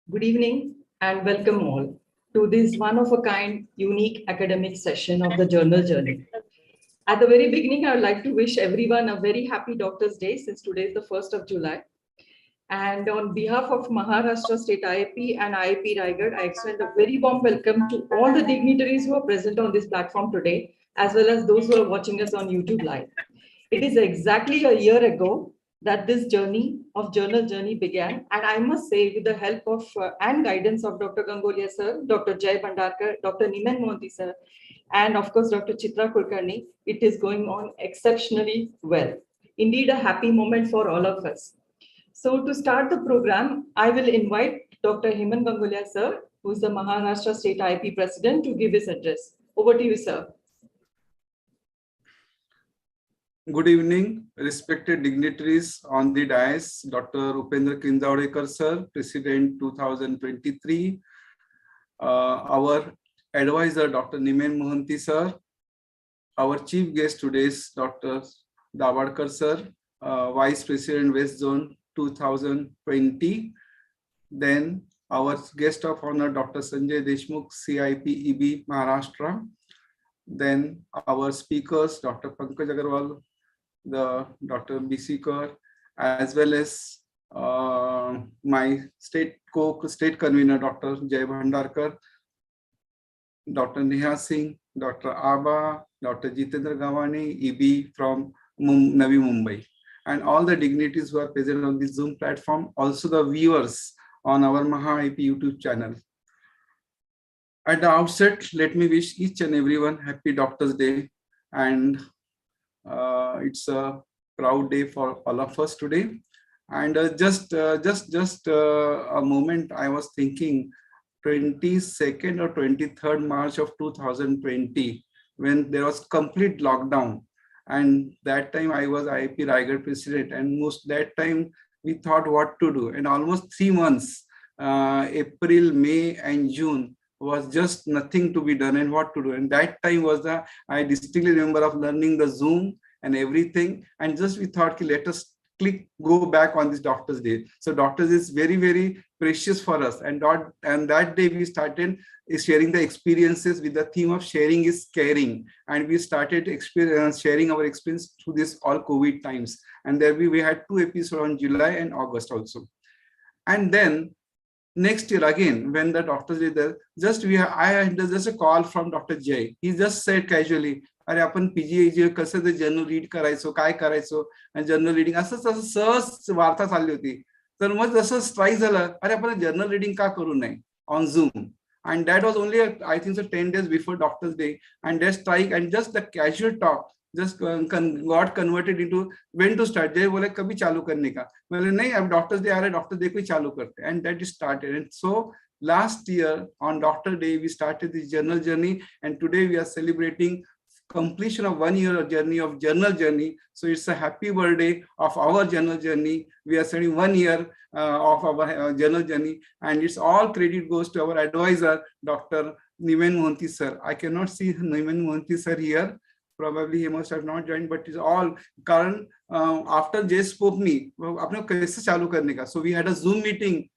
Good evening and welcome all to this one-of-a-kind, unique academic session of the Journal Journey. At the very beginning, I would like to wish everyone a very happy Doctor's Day since today is the 1st of July. And on behalf of Maharashtra State IIP and IIP Raigad, I extend a very warm welcome to all the dignitaries who are present on this platform today, as well as those who are watching us on YouTube Live. It is exactly a year ago that this journey of Journal Journey began. And I must say, with the help of and guidance of Dr. Gangolia sir, Dr. Jay Bhandarkar, Dr. Nimen Mohanty sir, and of course, Dr. Chitra Kulkarni, it is going on exceptionally well. Indeed, a happy moment for all of us. So to start the program, I will invite Dr. Hemant Gangolia sir, who is the Maharashtra State IIP President, to give his address. Over to you, sir. Good evening, respected dignitaries on the dais, Dr. Upendra Kinjawdekar sir, President 2023, our advisor, Dr. Nimen Mohanty sir, our chief guest today is Dr. Dabadkar sir, Vice President West Zone 2020, then our guest of honor, Dr. Sanjay Deshmukh, CIP EB Maharashtra, then our speakers, Dr. Pankaj Agarwal, Dr. BC Kaur, as well as my state convener, Dr. Jay Bhandarkar, Dr. Neha Singh, Dr. Aba, Dr. Jitendra Gawani, EB from Navi Mumbai, and all the dignitaries who are present on this Zoom platform, also the viewers on our MahaIP YouTube channel. At the outset, let me wish each and everyone happy Doctor's Day, and it's a proud day for all of us today. And just a moment, I was thinking 22nd or 23rd March of 2020, when there was complete lockdown. And that time I was IIP Raigad president, and that time we thought what to do. And almost 3 months, April, May and June, was just nothing to be done and what to do. And that time was I distinctly remember of learning the Zoom and everything. And just we thought, let us go back on this Doctor's Day. So Doctor's is very, very precious for us. And that day we started sharing the experiences with the theme of sharing is caring. And we started sharing our experience through this all COVID times. And there we had 2 episodes on July and August also. And then next year again, when the Doctor's Day there, I had just a call from Dr. Jay. He just said casually, अरे आपण PGI कसं ते journal read करायचो, काय करायचो, आणि journal reading असं सहज वार्ता चालली होती. तर मग जसं स्ट्राईक झालं, अरे आपण जर्नल रिडिंग का करू नये on Zoom. And that was only, I think so, 10 days before Doctor's Day. And that strike and just the casual talk just got converted into when to start. Jay बोले कभी चालू करने का, बोले नहीं अब Doctor's Day आ रहा है, Doctor's Day को ही चालू करते. And that started. And so last year on Doctor's Day we started this journal journey, and today we are celebrating completion of 1 year journey of journal journey. So it's a happy birthday of our journal journey. We are celebrating 1 year of our journal journey, and it's all credit goes to our advisor, Dr. Nimen Mohanty sir. I cannot see Nimen Mohanty sir here. Probably he must have not joined, but it's all current. After Jay spoke me, apne kaise chalu karne ka. So we had a Zoom meeting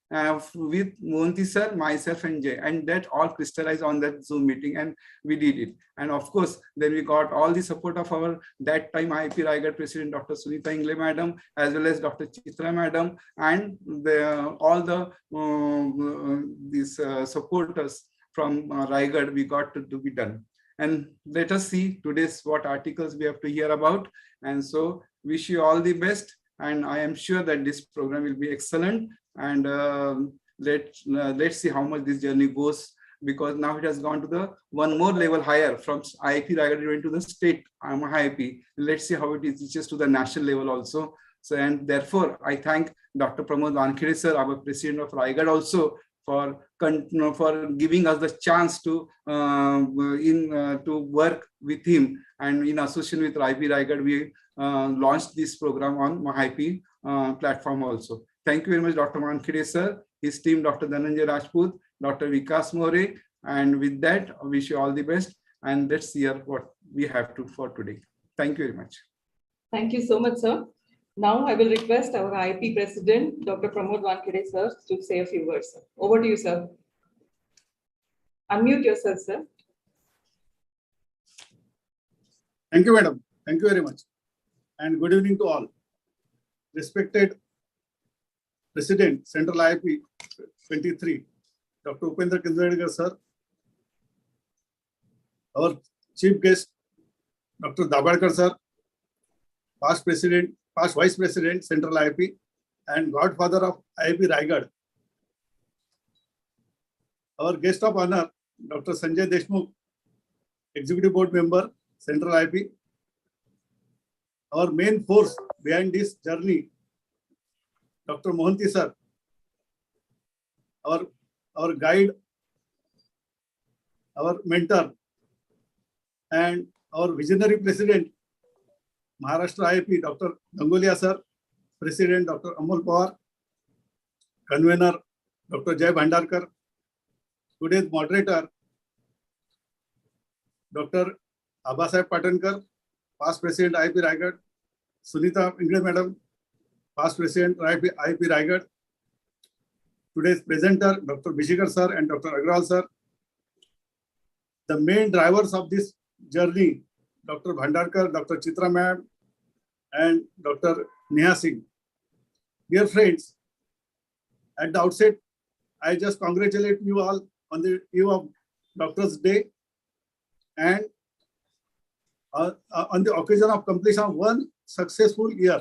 with Mohanty sir, myself and Jay, and that all crystallized on that Zoom meeting, and we did it. And of course, then we got all the support of our that time IIP Raigad President Dr. Sunita Ingle Madam, as well as Dr. Chitra Madam, and all the these supporters from Raigad. We got to be done. And let us see today's what articles we have to hear about. And so wish you all the best. And I am sure that this program will be excellent. And let's see how much this journey goes, because now it has gone to the one more level higher from IIP Raigad went to the state IIP. Let's see how it reaches to the national level also. So, and therefore I thank Dr. Pramod Wankhede sir, our president of Raigad also, for giving us the chance to work with him, and in association with IIP Raigad, we launched this program on MahaIP platform also. Thank you very much, Dr. Wankhede sir, his team, Dr. Dhananjay Rajput, Dr. Vikas More, and with that, I wish you all the best. And let's hear what we have to for today. Thank you very much. Thank you so much, sir. Now I will request our IIP President, Dr. Pramod Wankhede, sir, to say a few words. Sir. Over to you, sir. Unmute yourself, sir. Thank you, madam. Thank you very much. And good evening to all. Respected President, Central IIP 23, Dr. Upendra Kinjadekar, sir. Our Chief Guest, Dr. Dabadkar, sir. Past Vice President, Central IIP, and Godfather of IIP Raigad. Our guest of honor, Dr. Sanjay Deshmukh, Executive Board Member, Central IIP. Our main force behind this journey, Dr. Mohanty sir, our guide, our mentor, and our visionary president, Maharashtra IIP, Dr. Gangolia sir, President Dr. Amol Pawar, convener Dr. Jay Bhandarkar, today's moderator, Dr. Abasaheb Patankar, past President IIP Raigad, Sunita Ingle Madam, past President IIP Raigad, today's presenter, Dr. Bishikar sir and Dr. Agrawal sir, the main drivers of this journey, Dr. Bhandarkar, Dr. Chitra Ma'am, and Dr. Neha Singh. Dear friends, at the outset, I just congratulate you all on the eve of Doctor's Day and on the occasion of completion of one successful year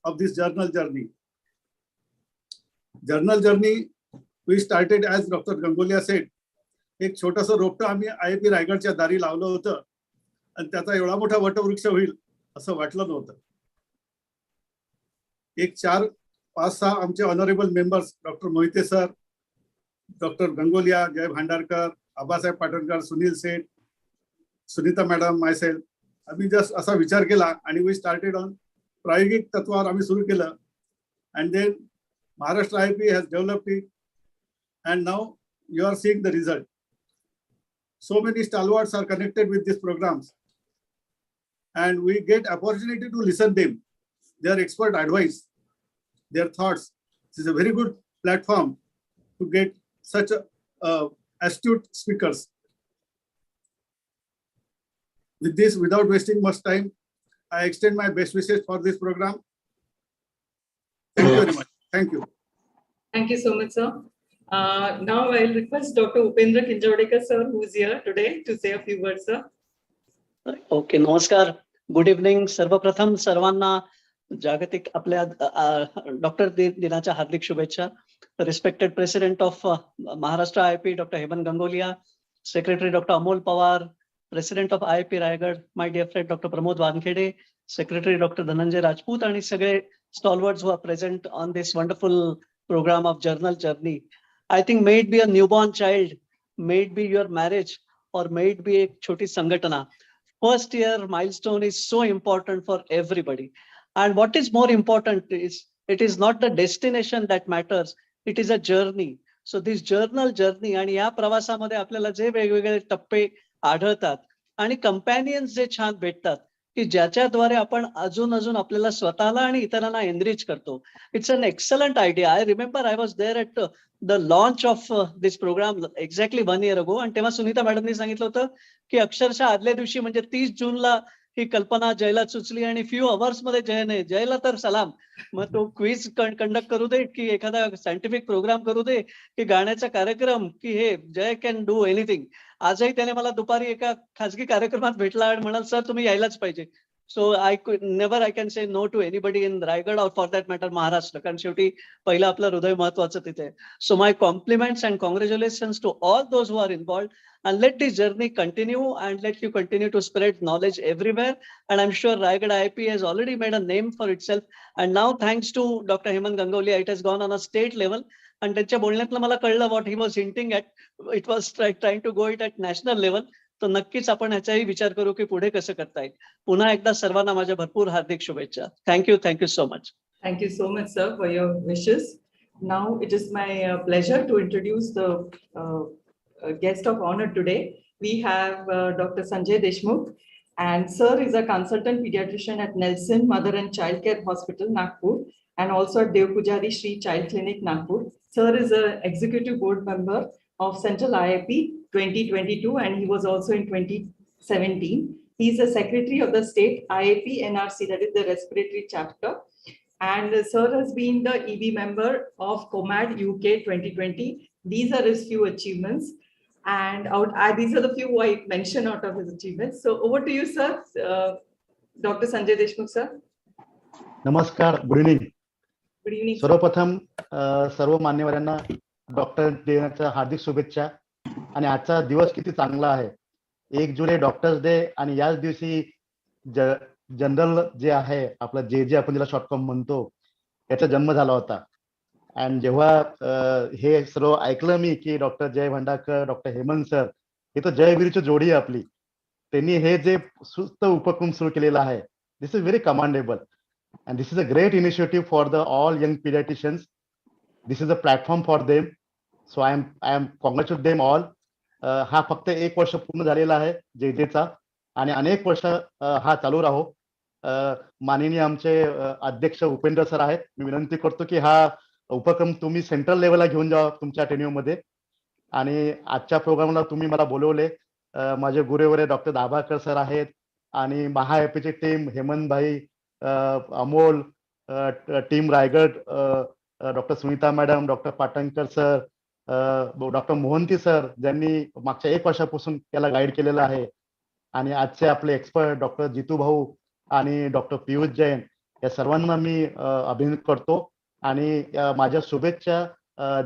of this journal journey. Journal journey, we started, as Dr. Gangolia said, एक छोटासा रोपटं आम्ही IIP रायगडच्या दारी लावलं होतं आणि त्याचा एवढा मोठा वटवृक्ष होईल असं वाटलं नव्हतं. एक 4-5-6 आमचे honourable members, doctor Mohite sir, doctor Gangolia, जय भांडारकर, आबासाहेब पाटणकर, सुनील सेठ, सुनीता मॅडम, मायसेल्फ, आम्ही जस्ट असा विचार केला आणि वी स्टार्टेड ऑन प्रायोगिक तत्वावर आम्ही सुरू केलं. And then Maharashtra IIP has developed it, and now you are seeing the result. So many stalwarts are connected with these programs, and we get opportunity to listen them, their expert advice, their thoughts. This is a very good platform to get such astute speakers. With this, without wasting much time, I extend my best wishes for this program. Thank you very much. Thank you. Thank you so much, sir. Now I'll request Dr. Upendra Kinjadekar, sir, who is here today, to say a few words, sir. Okay, नमस्कार. Good evening. सर्वप्रथम सर्वांना जागतिक आपल्या doctor दिनाच्या हार्दिक शुभेच्छा. Respected President of Maharashtra IIP, Dr. Heman Gangolia, Secretary Dr. Amol Pawar, President of IIP Raigad, my dear friend Dr. Pramod Wankhede, Secretary Dr. Dhananjay Rajput, and सगळे stalwarts who are present on this wonderful program of Journal Journey. I think may it be a newborn child, may it be your marriage, or may it be a choti sangatana. First year milestone is so important for everybody. And what is more important is it is not the destination that matters, it is a journey. So this journal journey आणि या प्रवासामध्ये आपल्याला जे वेगवेगळे टप्पे आढळतात आणि कंपॅनियन्स जे छान भेटतात की ज्याच्याद्वारे आपण अजून आपल्याला स्वतःला आणि इतरांना एनरिच करतो. It's an excellent idea. I remember I was there at the launch of this program exactly 1 year ago. आणि तेव्हा सुनीता मॅडमनी सांगितलं होतं की अक्षरशः आदल्या दिवशी म्हणजे 30 जूनला ही कल्पना जयला सुचली आणि फ्यू अवर्स मध्ये जयला तर सलाम. मग तो क्विज कंडक्ट करू दे की एखादा सायंटिफिक प्रोग्राम करू दे की गाण्याचा कार्यक्रम की हे जय कॅन डू एनिथिंग. आजही त्याने मला दुपारी एका खासगी कार्यक्रमात भेटला आणि म्हणाल सर तुम्ही यायलाच पाहिजे. So I can say no to anybody in Raigad or for that matter Maharashtra, कारण शेवटी पहिलं आपलं हृदय महत्वाचं तिथे. So my compliments and congratulations to all those who are involved. And let this journey continue and let you continue to spread knowledge everywhere. And I'm sure Raigad IIP has already made a name for itself. And now thanks to Dr. Heman Gangolia, it has gone on a state level. And त्यांच्या बोलण्यातलं मला कळलं what he was hinting at. It was trying to go it at national level. तर नक्कीच आपण ह्याचाही विचार करू की पुढे कसं करता येईल. पुन्हा एकदा सर्वांना माझ्या भरपूर हार्दिक शुभेच्छा. Thank you so much. Thank you so much, sir, for your wishes. Now it is my pleasure to introduce the guest of honor today. We have Dr. Sanjay Deshmukh, And Sir is a consultant pediatrician at Nelson Mother and Child Care Hospital, Nagpur, and also at Dev Pujari Shri Child Clinic, Nagpur. Sir is an executive board member of Central IIP 2022, and he was also in 2017. He is a secretary of the state IIP NRC, that is the respiratory chapter. And Sir has been the EB member of COMAD UK 2020. These are his few achievements. And these are the few I mention out of his achievements. So over to you, sir. Dr. Sanjay Deshmukh, sir. नमस्कार, good evening. Good evening. Sir. सर्वप्रथम सर्व मान्यवरांना doctor दिनाच्या हार्दिक शुभेच्छा. आणि आजचा दिवस किती चांगला आहे. 1 जुलै डॉक्टर्स डे आणि याच दिवशी जनरल जे आहे आपला जे आपण ज्याला शॉर्टकम म्हणतो याचा जन्म झाला होता. आणि जेव्हा हे सर्व ऐकलं मी की डॉक्टर जय भांडारकर, डॉक्टर हेमंत सर, हे तर जयवीरची जोडी आहे आपली. त्यांनी हे जे सुस्त उपक्रम सुरू केलेला आहे, this is very commendable. And this is a great initiative for the all young pediatricians. This is a platform for them. So I am congratulate them all. हा फक्त 1 वर्ष पूर्ण झालेला आहे जेजेचा आणि अनेक वर्ष हा चालू राहो. माननीय आमचे अध्यक्ष उपेंद्र सर आहेत. मी विनंती करतो की हा उपक्रम तुम्ही सेंट्रल लेवलला घेऊन जावा तुमच्या टेन्यूमध्ये. आणि आजच्या प्रोग्रामला तुम्ही मला बोलवले. माझे गुरुवर्य डॉक्टर दाभाडकर सर आहेत आणि महाआयपीची टीम हेमंत भाई, Amol, team Raigad, doctor Sunita madam, doctor Patankar sir, doctor Mohanty sir, ज्यांनी मागच्या 1 वर्षापासून त्याला गाईड केलेलं आहे. आणि आजचे आपले एक्सपर्ट डॉक्टर जितू भाऊ आणि डॉक्टर पियुष जैन, या सर्वांना मी अभिनंदन करतो. आणि माझ्या शुभेच्छा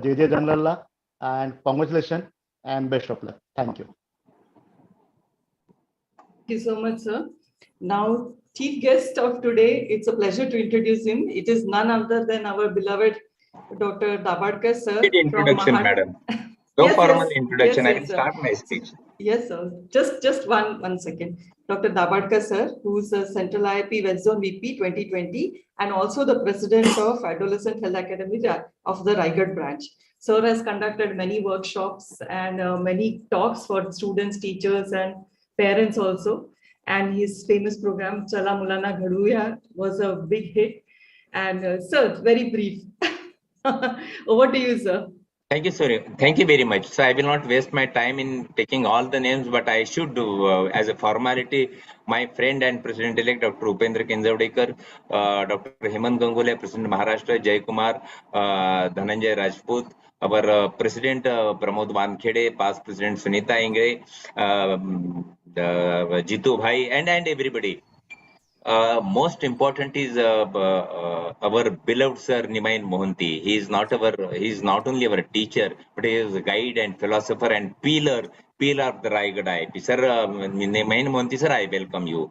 जे जनरलला. And congratulation and best of luck. Thank you. Thank you so much, sir. Now, chief guest of today, it's a pleasure to introduce him. It is none other than our beloved Dr. Dabadkar, sir. Introduction, madam. No Yes, formal yes. introduction. Yes, I can sir. start my speech. Yes, sir. Just one second. Dr. Dabadkar, sir, who is a Central IIP West Zone VP 2020 and also the president of Adolescent Health Academy of the Raigad branch. Sir has conducted many workshops and many talks for students, teachers, and parents also. And his famous program Chala Mulana Ghaduya was a big hit. And sir, very brief. Over to you, sir. Thank you, sir. Thank you very much. So I will not waste my time in taking all the names, but I should do as a formality. My friend and President-elect Dr. Upendra Kinzavdekar, Dr. Hemant Gangulia, President Maharashtra, Jay Kumar, Dhananjay Rajput, our President Pramod Wankhede, past President Sunita Ingre, Jitu Bhai, and everybody. Most important is our beloved sir Nimain Mohanty. He is not only our teacher, but he is a guide and philosopher and pillar of the Raigad IIP. Sir, Nimain Mohanty sir, I welcome you.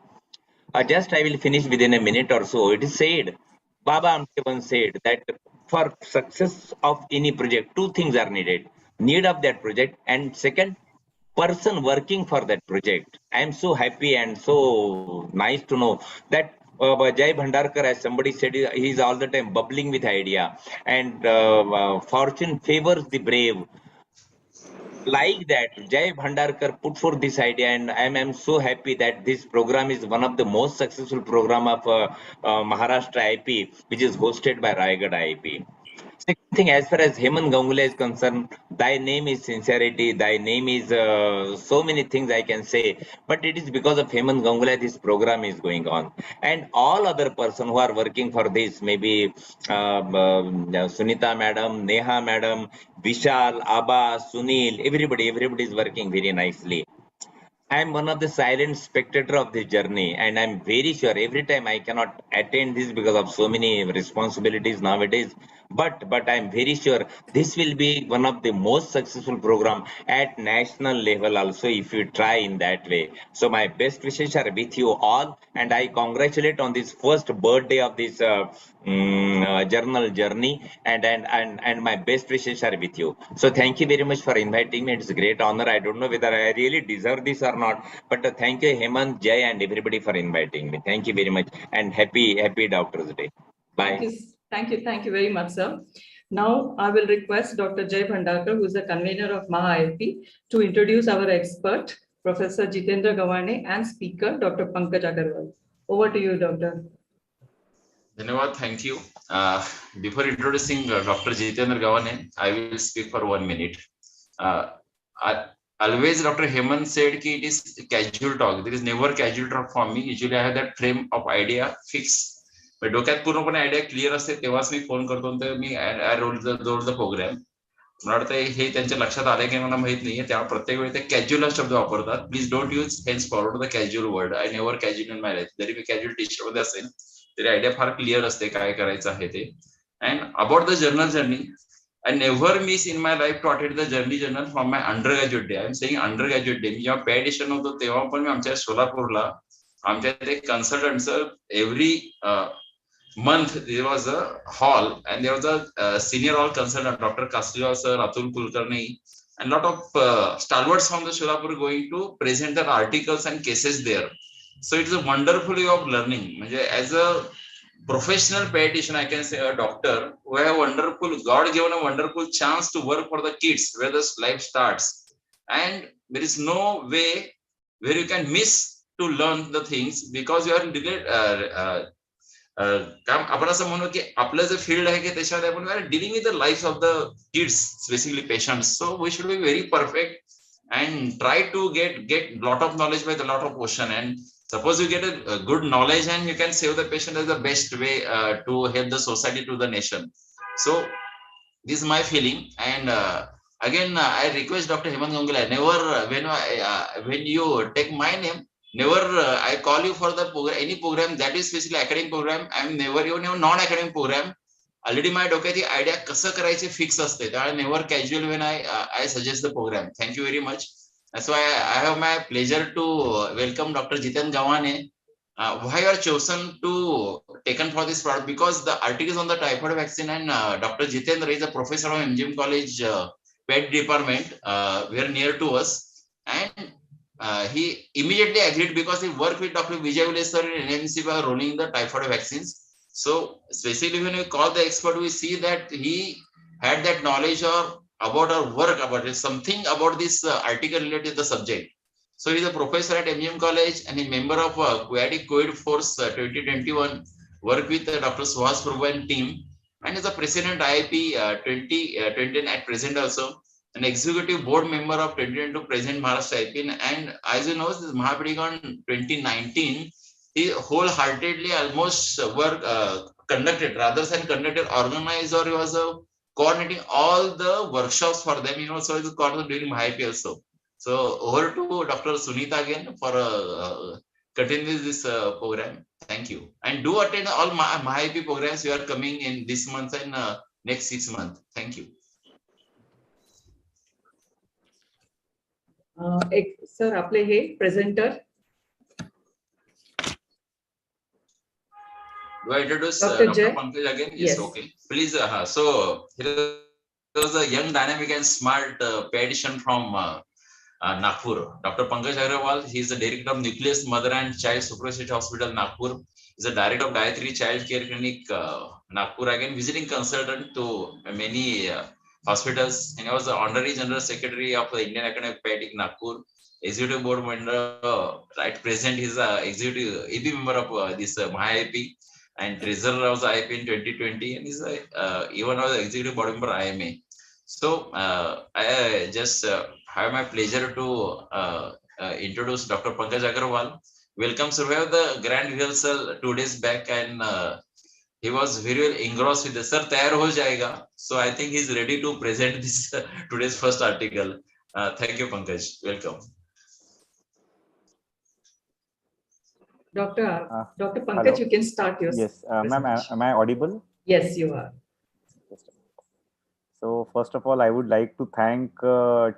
Just I will finish within a minute or so. It is said, Baba Amte once said that for success of any project, 2 things are needed: need of that project, and second, person working for that project. I am so happy and so nice to know that Jay Bhandarkar, as somebody said, he is all the time bubbling with idea, and fortune favors the brave. Like that, Jay Bhandarkar put forth this idea, and I am so happy that this program is one of the most successful program of Maharashtra IIP, which is hosted by Raigad IIP. Second thing, as far as Hemant Gangulia is concerned, thy name is sincerity, thy name is so many things I can say, but it is because of Hemant Gangulia this program is going on. And all other person who are working for this, maybe Sunita madam, Neha madam, Vishal, Abba, Sunil, everybody is working very nicely. I am one of the silent spectator of this journey, and I'm very sure every time I cannot attend this because of so many responsibilities nowadays. But I'm very sure this will be one of the most successful program at national level also if you try in that way. So my best wishes are with you all, and I congratulate on this first birthday of this journal journey, and my best wishes are with you. So thank you very much for inviting me. It's a great honor. I don't know whether I really deserve this or not, but thank you Hemant, Jay, and everybody for inviting me. Thank you very much, and happy Doctors Day. Bye. Thank you very much, sir. Now I will request Dr. Jay Bhandarkar, who is the convener of MAHA IIP, to introduce our expert, Professor Jitendra Gawane, and speaker, Dr. Pankaj Agarwal. Over to you, Doctor. Dhanyawad, thank you. Before introducing Dr. Jitendra Gawane, I will speak for 1 minute. Always Dr. Hemant said that it is casual talk. There is never casual talk for me. Usually I have that frame of idea fixed. But डोक्यात पूर्णपणे idea clear असते तेव्हाच मी phone करतो तर मी आय role the programme. मला वाटतं हे त्यांच्या लक्षात आलंय की मला माहित नाहीये त्यामुळे प्रत्येक वेळी ते कॅज्युअल हा शब्द वापरतात. Please don't use hence forward the casual word. I never casual in my life. जरी मी कॅज्युअल टीचर मध्ये असेल तरी आयडिया फार क्लिअर असते काय करायचं आहे ते. And about the journal journey, I never miss in my life to attend the journal from my undergraduate day. I am saying undergraduate day. मी जेव्हा पे एडिशन होतो तेव्हा पण मी आमच्या सोलापूरला आमच्या ते consultant every month there was a hall and there was a senior hall consultant, Dr. Kasliwal sir, Atul Kulkarni, and lot of stalwarts from the Solapur going to present their articles and cases there. So it is a wonderful way of learning. As a professional pediatrician, I can say a doctor who have wonderful, God given a wonderful chance to work for the kids where the life starts, and there is no way where you can miss to learn the things because you are delayed. काम आपण असं म्हणू की आपलं जे field आहे की त्याच्यामध्ये आपण dealing with the lives of the kids, specifically patients. So we should be very perfect and try to get lot of knowledge by the lot of question. And suppose you get a good knowledge and you can save the patient as the best way to help the society, to the nation. So this is my feeling. And again, I request Dr. Hemant Gangulia, never when you take my name, never I call you for the program, any program that is specifically academic program. I am never even non-academic program. Already my डोक्यात idea कसं करायचे fix असते. त्यामुळे never casual when I suggest the program. Thank you very much. That's why I have my pleasure to welcome Dr. Jitendra Gawane. Why you are chosen to taken for this product? Because the articles on the typhoid vaccine, and Dr. Jitendra is a professor of MGM College pet department, very near to us, and he immediately agreed because he worked with Dr. Vijay Vile sir in NMC by rolling the typhoid vaccines. So specifically when we call the expert, we see that he had that knowledge or about our work about it, something about this article related to the subject. So he's a professor at MGM College and a member of Quadic COVID Force 2021, work with Dr. Suhas Prabhu and team, and is a president IIP 2020 at present also, an executive board member of 2022 present Maharashtra IIP. And as you know, this Mahapadikon 2019, he wholeheartedly almost work conducted, rather than conducted, organized, or he was coordinating all the workshops for them, so he's coordinated during IIP also. So over to Dr. Sunita again for continue this program. Thank you. And do attend all MAIP programs you are coming in this month and next 6 months. Thank you. Sir, आपले हे presenter. Do I introduce Dr. Pankaj again? Yes. Okay. Please. So here was a young, dynamic, and smart pediatrician from Nagpur, Dr. Pankaj Agarwal. He is the director of Nucleus Mother and Child Superspecialty Hospital, Nagpur. He is the director of Gayatri Child Care Clinic, Nagpur. Again, visiting consultant to many hospitals. And he was the honorary general secretary of the Indian Academy of Pediatrics, Nagpur. Executive board member, right present. He is a executive EB member of this MAIP, and treasurer of the IIP in 2020, and is even was the executive board member IMA. So I just have my pleasure to introduce Dr. Pankaj Agarwal. Welcome, sir. We have the grand rehearsal 2 days back, and he was very well engrossed with the sir. तैयार हो जाएगा. So I think he's ready to present this today's first article. Thank you, Pankaj. Welcome. Dr. Pankaj, Hello. you can start your Yes, ma'am, am I audible? Yes, you are. So first of all, I would like to thank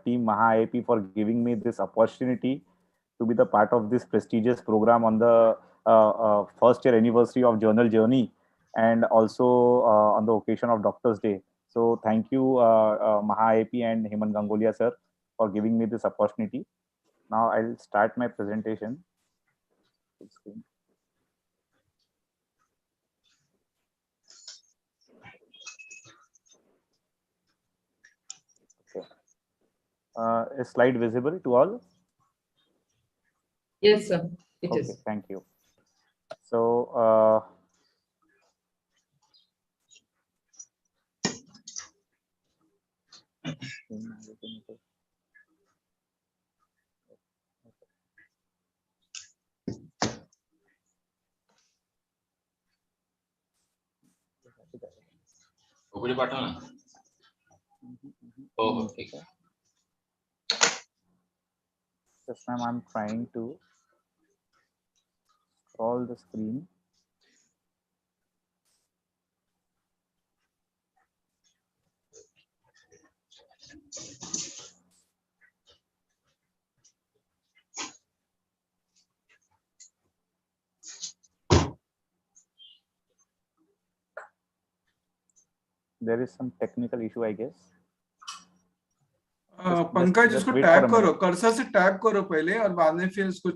Team MAIP for giving me this opportunity to be the part of this prestigious program on the first year anniversary of Journal Journey, and also on the occasion of Doctor's Day. So thank you, MAIP and Hemant Gangulia sir, for giving me this opportunity. Now I'll start my presentation. Is slide visible to all? Yes, sir. It Okay, is. thank you. So, उघडी पाठव ना. हो हो ठीक. Yes, ma'am, I'm trying to scroll the screen. There is some technical issue, I guess. Pankaj just इसको wait for tag a करो, minute. Cursor से tag करो पहले और बाद में फिर इसको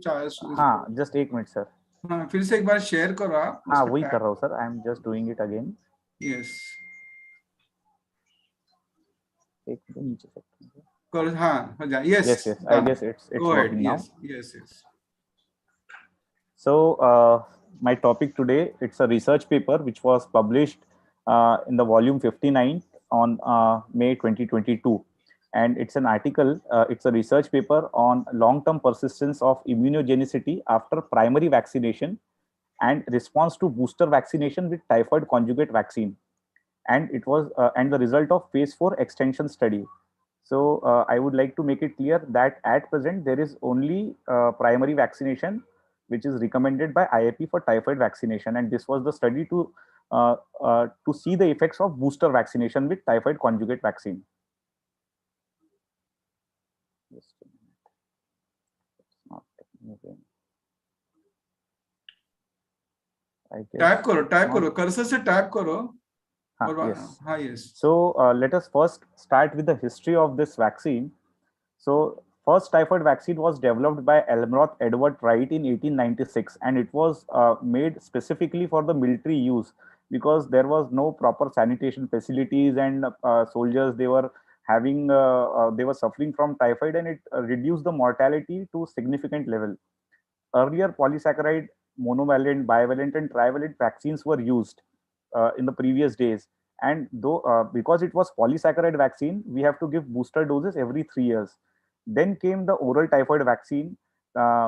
हाँ, just एक मिनट सर. हाँ, फिर से एक बार शेयर करो आप. हाँ, वही कर रहा हूँ sir. I'm just doing it again. Yes. एक मिनट नीचे से. कर हाँ हो जाए. Yes. Yes, yes. I guess it's Go ahead. working now. Yes, yes, yes. So, my topic today, it's a research paper which was published in the volume 59 on May 2022. And it's an article, it's a research paper on long-term persistence of immunogenicity after primary vaccination and response to booster vaccination with typhoid conjugate vaccine. And it was, and the result of phase 4 extension study. So I would like to make it clear that at present, there is only primary vaccination which is recommended by IAP for typhoid vaccination. And this was the study to see the effects of booster vaccination with typhoid conjugate vaccine. Just a minute. It's not moving. Tag करो, cursor से tag करो. Yes. Yes. So let us first start with the history of this vaccine. So first typhoid vaccine was developed by Elmroth Edward Wright in 1896, and it was made specifically for the military use because there was no proper sanitation facilities, and soldiers, they were having they were suffering from typhoid, and it reduced the mortality to significant level. Earlier polysaccharide, monovalent, bivalent, and trivalent vaccines were used in the previous days. And though because it was polysaccharide vaccine, we have to give booster doses every 3 years. Then came the oral typhoid vaccine,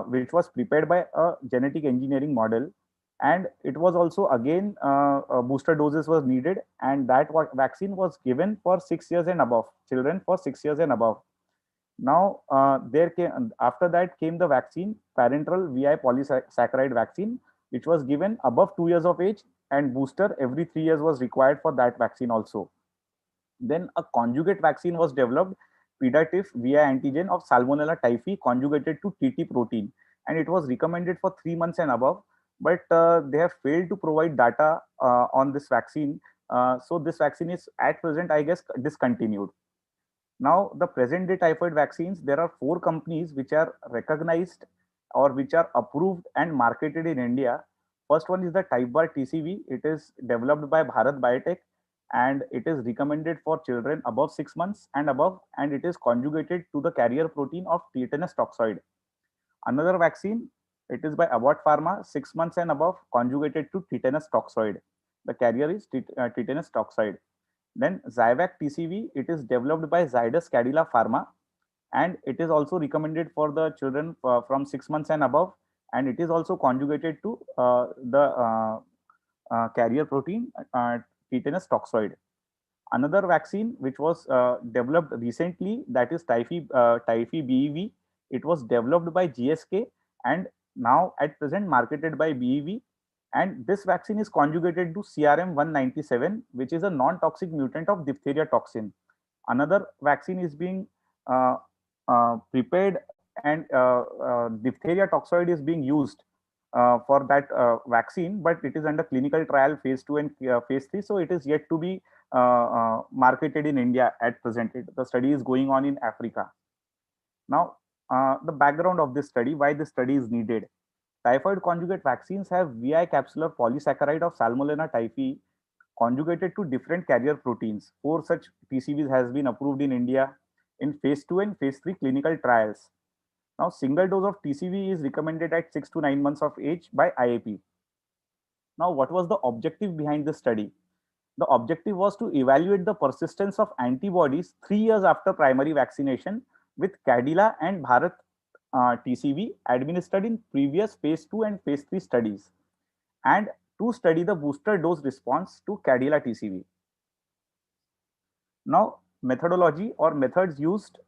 which was prepared by a genetic engineering model. And it was also again booster doses was needed, and that vaccine was given for 6 years and above, children for 6 years and above. Now, there came, after that came the vaccine, parenteral VI polysaccharide vaccine, which was given above 2 years of age, and booster every 3 years was required for that vaccine also. Then a conjugate vaccine was developed, Pedatif VI antigen of Salmonella typhi conjugated to TT protein, and it was recommended for 3 months and above, but they have failed to provide data on this vaccine. So this vaccine is at present, I guess, discontinued. Now, the present day typhoid vaccines, there are 4 companies which are recognized or which are approved and marketed in India. First one is the Typbar TCV. It is developed by Bharat Biotech, and it is recommended for children above 6 months and above, and it is conjugated to the carrier protein of tetanus toxoid. Another vaccine, it is by Abbott Pharma, 6 months and above, conjugated to tetanus toxoid. The carrier is tetanus toxoid. Then Zyvac TCV, it is developed by Zydus Cadila Pharma, and it is also recommended for the children from 6 months and above, and it is also conjugated to the carrier protein tetanus toxoid. Another vaccine which was developed recently, that is Typhi BEV. It was developed by GSK and now at present marketed by BEV. And this vaccine is conjugated to CRM197, which is a non-toxic mutant of diphtheria toxin. Another vaccine is being prepared, and diphtheria toxoid is being used for that vaccine, but it is under clinical trial phase 2 and phase 3. So it is yet to be marketed in India at present. The study is going on in Africa. Now, the background of this study, why this study is needed. Typhoid conjugate vaccines have VI capsular polysaccharide of Salmonella typhi conjugated to different carrier proteins. 4 such TCVs has been approved in India in phase 2 and phase 3 clinical trials. Now, single dose of TCV is recommended at 6 to 9 months of age by IAP. Now, what was the objective behind this study? The objective was to evaluate the persistence of antibodies 3 years after primary vaccination with Cadila and Bharat TCV administered in previous phase 2 and phase 3 studies, and to study the booster dose response to Cadila TCV. Now, methodology or methods used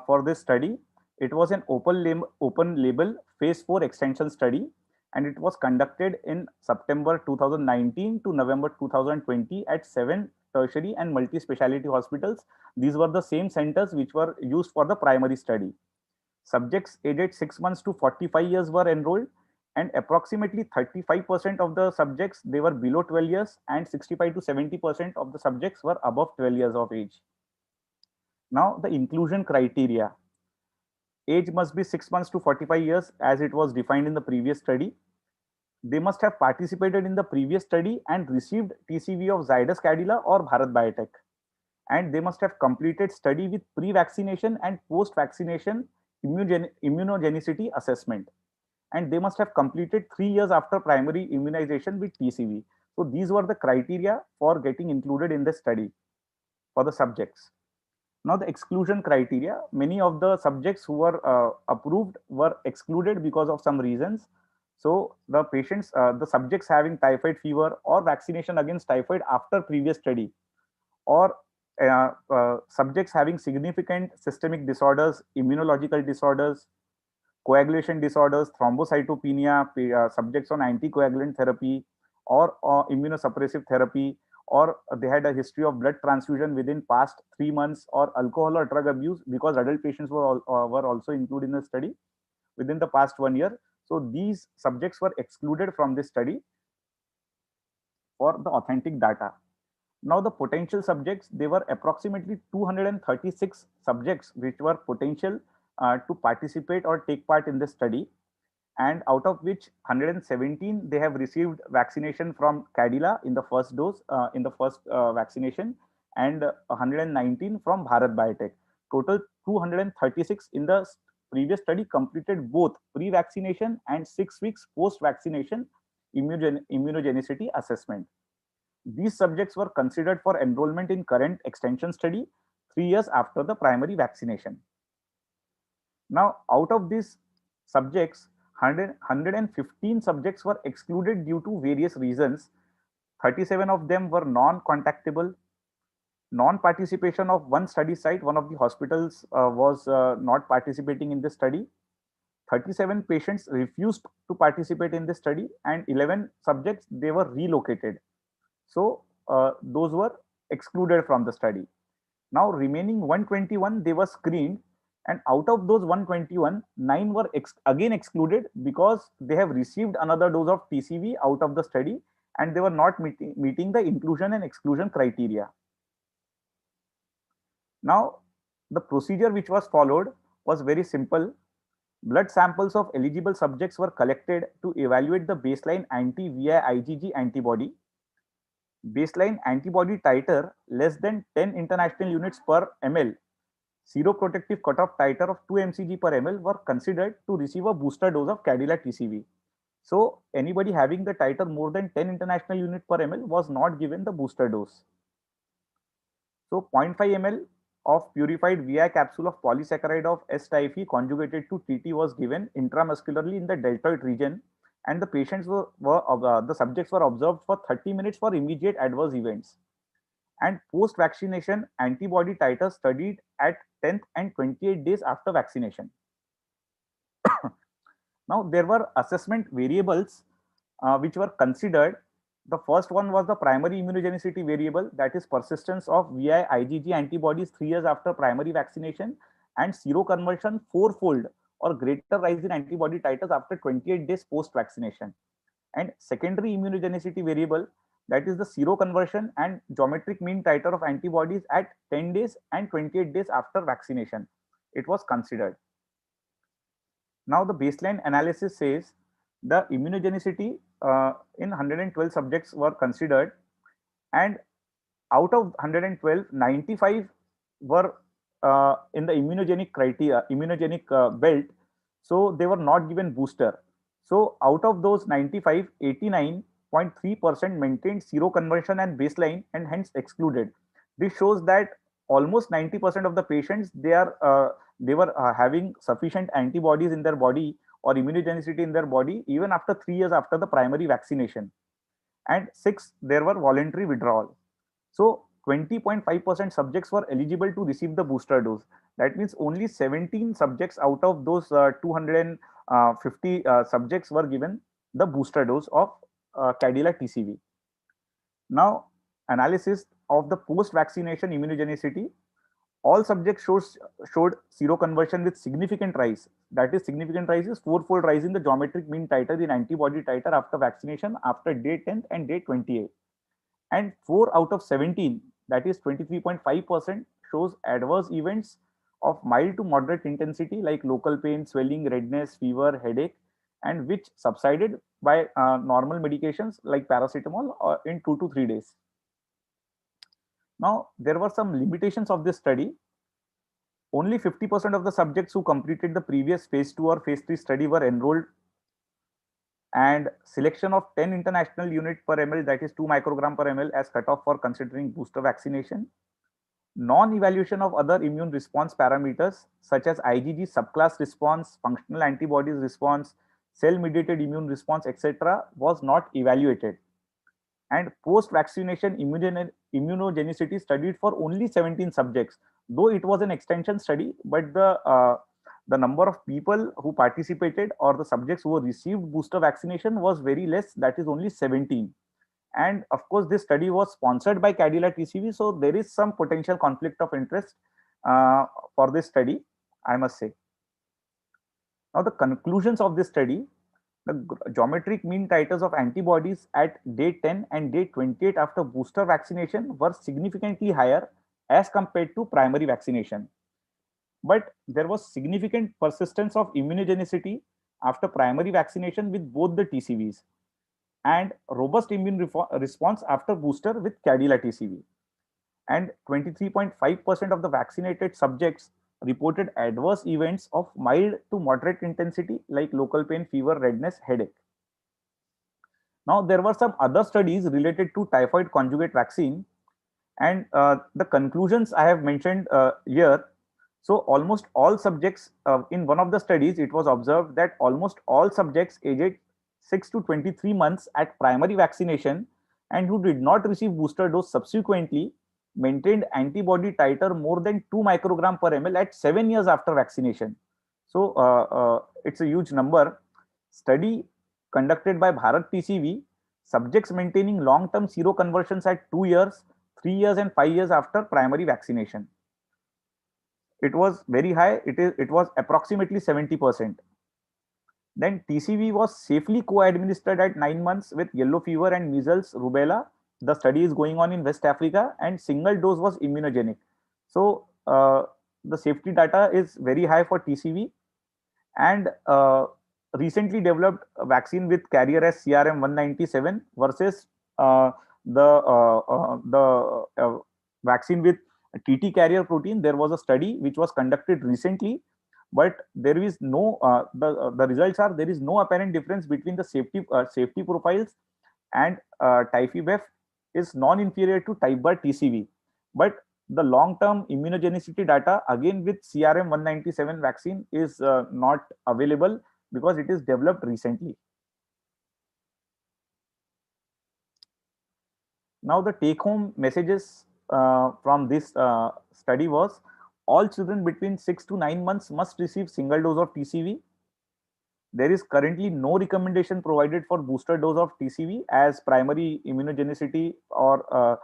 for this study, it was an open label phase 4 extension study, and it was conducted in September 2019 to November 2020 at 7 tertiary and multi-speciality hospitals. These were the same centers which were used for the primary study. Subjects aged 6 months to 45 years were enrolled, and approximately 35% of the subjects, they were below 12 years, and 65 to 70% of the subjects were above 12 years of age. Now, the inclusion criteria. Age must be 6 months to 45 years as it was defined in the previous study. They must have participated in the previous study and received TCV of Zydus Cadila or Bharat Biotech. And they must have completed study with pre-vaccination and post-vaccination immunogenicity assessment. And they must have completed 3 years after primary immunization with TCV. So these were the criteria for getting included in the study for the subjects. Now, the exclusion criteria, many of the subjects who were approved were excluded because of some reasons. So the patients, the subjects having typhoid fever or vaccination against typhoid after previous study, or subjects having significant systemic disorders, immunological disorders, coagulation disorders, thrombocytopenia, subjects on anticoagulant therapy or immunosuppressive therapy, or they had a history of blood transfusion within past 3 months, or alcohol or drug abuse, because adult patients were also included in the study within the past 1 year. So these subjects were excluded from this study for the authentic data. Now, the potential subjects, they were approximately 236 subjects which were potential to participate or take part in this study, and out of which 117 they have received vaccination from Cadila in the first dose, in the first vaccination, and 119 from Bharat Biotech. Total 236 in the previous study completed both pre-vaccination and 6 weeks post-vaccination immunogenicity assessment. These subjects were considered for enrollment in current extension study 3 years after the primary vaccination. Now, out of these subjects, 115 subjects were excluded due to various reasons. 37 of them were non-contactable. Non-participation of one study site, one of the hospitals was not participating in this study. 37 patients refused to participate in this study, and 11 subjects, they were relocated. So those were excluded from the study. Now, remaining 121, they were screened, and out of those 121, 9 were again excluded because they have received another dose of TCV out of the study, and they were not meeting the inclusion and exclusion criteria. Now, the procedure which was followed was very simple. Blood samples of eligible subjects were collected to evaluate the baseline anti-VI-IgG antibody. Baseline antibody titer less than 10 international units per ml, seroprotective cutoff titer of 2 mcg per ml were considered to receive a booster dose of Cadila TCV. So anybody having the titer more than 10 international units per ml was not given the booster dose. So 0.5 ml of purified VI capsule of polysaccharide of S-typhi conjugated to TT was given intramuscularly in the deltoid region, and the patients the subjects were observed for 30 minutes for immediate adverse events. And post-vaccination antibody titers studied at 10th and 28 days after vaccination. Now, there were assessment variables which were considered. The first one was the primary immunogenicity variable, that is persistence of VI-IgG antibodies 3 years after primary vaccination, and seroconversion 4-fold or greater rise in antibody titers after 28 days post-vaccination. And secondary immunogenicity variable, that is the seroconversion and geometric mean titer of antibodies at 10 days and 28 days after vaccination. It was considered. Now, the baseline analysis says the immunogenicity in 112 subjects were considered, and out of 112, 95 were in the immunogenic criteria, immunogenic belt. So they were not given booster. So out of those 95, 89.3% maintained seroconversion and baseline and hence excluded. This shows that almost 90% of the patients, they were having sufficient antibodies in their body or immunogenicity in their body even after 3 years after the primary vaccination. And 6, there were voluntary withdrawal. So 20.5% subjects were eligible to receive the booster dose. That means only 17 subjects out of those 250 subjects were given the booster dose of Cadila TCV. Now, analysis of the post-vaccination immunogenicity. All subjects showed seroconversion with significant rise. That is, significant rise is 4-fold rise in the geometric mean titer in antibody titer after vaccination after day 10 and day 28. And 4 out of 17, that is 23.5%, shows adverse events of mild to moderate intensity like local pain, swelling, redness, fever, headache, and which subsided by normal medications like paracetamol in 2 to 3 days. Now, there were some limitations of this study. Only 50% of the subjects who completed the previous phase 2 or phase 3 study were enrolled, and selection of 10 international unit per ml, that is 2 microgram per ml, as cutoff for considering booster vaccination. Non-evaluation of other immune response parameters such as IgG subclass response, functional antibodies response, cell-mediated immune response, etc. was not evaluated. And post-vaccination immunogenicity studied for only 17 subjects, though it was an extension study, but the number of people who participated or the subjects who received booster vaccination was very less, that is only 17. And of course, this study was sponsored by Cadila TCV, so there is some potential conflict of interest for this study, I must say. Now, the conclusions of this study: the geometric mean titers of antibodies at day 10 and day 28 after booster vaccination were significantly higher as compared to primary vaccination. But there was significant persistence of immunogenicity after primary vaccination with both the TCVs, and robust immune response after booster with Cadila TCV. And 23.5% of the vaccinated subjects reported adverse events of mild to moderate intensity like local pain, fever, redness, headache. Now, there were some other studies related to typhoid conjugate vaccine, and the conclusions I have mentioned here. So almost all subjects in one of the studies, it was observed that almost all subjects aged 6 to 23 months at primary vaccination and who did not receive booster dose subsequently maintained antibody titer more than 2 microgram per ml at 7 years after vaccination. So it's a huge number. Study conducted by Bharat TCV, subjects maintaining long-term seroconversions at 2 years, 3 years and 5 years after primary vaccination. It was very high. It was approximately 70%. Then TCV was safely co-administered at 9 months with yellow fever and measles, rubella. The study is going on in West Africa, and single dose was immunogenic. So the safety data is very high for TCV, and recently developed vaccine with carrier as CRM 197 versus the vaccine with TT carrier protein. There was a study which was conducted recently, but there is no the results are there is no apparent difference between the safety profiles, and TIFI-BEF is non-inferior to Type-BAR TCV. But the long-term immunogenicity data again with CRM 197 vaccine is not available because it is developed recently. Now the take-home messages from this study was: all children between 6 to 9 months must receive single dose of TCV. There is currently no recommendation provided for booster dose of TCV as primary immunogenicity or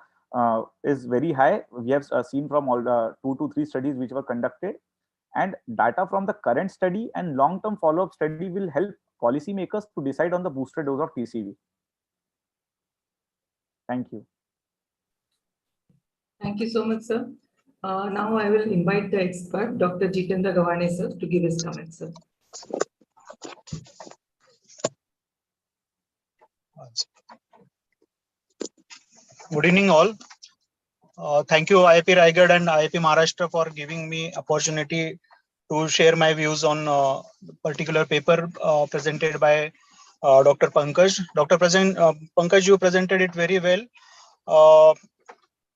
is very high. We have seen from all the 2 to 3 studies which were conducted, and data from the current study and long-term follow-up study will help policymakers to decide on the booster dose of TCV. Thank you. Thank you so much, sir. Now I will invite the expert, Dr. Jitendra Gawane, sir, to give his comments, sir. Good evening, all. Thank you, IIP Raigad and IIP Maharashtra for giving me opportunity to share my views on the particular paper presented by Dr. Pankaj. Pankaj, you presented it very well.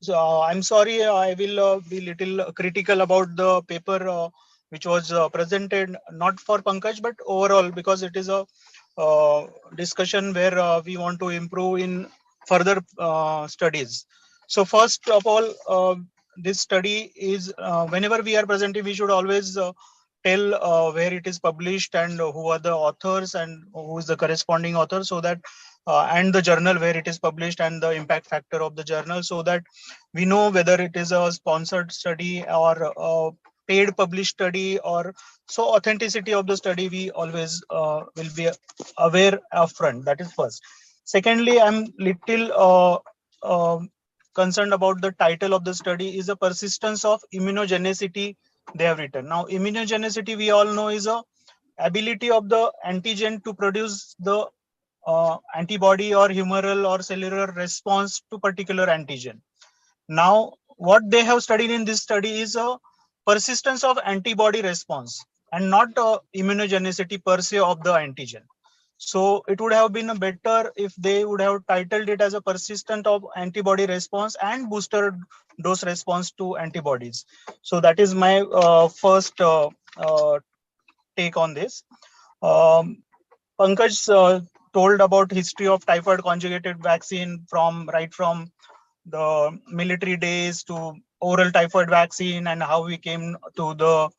So I'm sorry, I will be little critical about the paper which was presented, not for Pankaj, but overall, because it is a discussion where we want to improve in further studies. So first of all, this study is, whenever we are presenting, we should always tell where it is published and who are the authors and who is the corresponding author, so that and the journal where it is published and the impact factor of the journal, so that we know whether it is a sponsored study or a paid published study, or so authenticity of the study we always will be aware upfront. That is first. Secondly, I'm little concerned about the title of the study is a persistence of immunogenicity they have written. Now, immunogenicity we all know is a ability of the antigen to produce the antibody or humoral or cellular response to particular antigen. Now, what they have studied in this study is a persistence of antibody response and not immunogenicity per se of the antigen. So it would have been better if they would have titled it as a persistent of antibody response and booster dose response to antibodies. So that is my first take on this. Pankaj told about history of typhoid conjugated vaccine right from the military days to oral typhoid vaccine, and how we came to the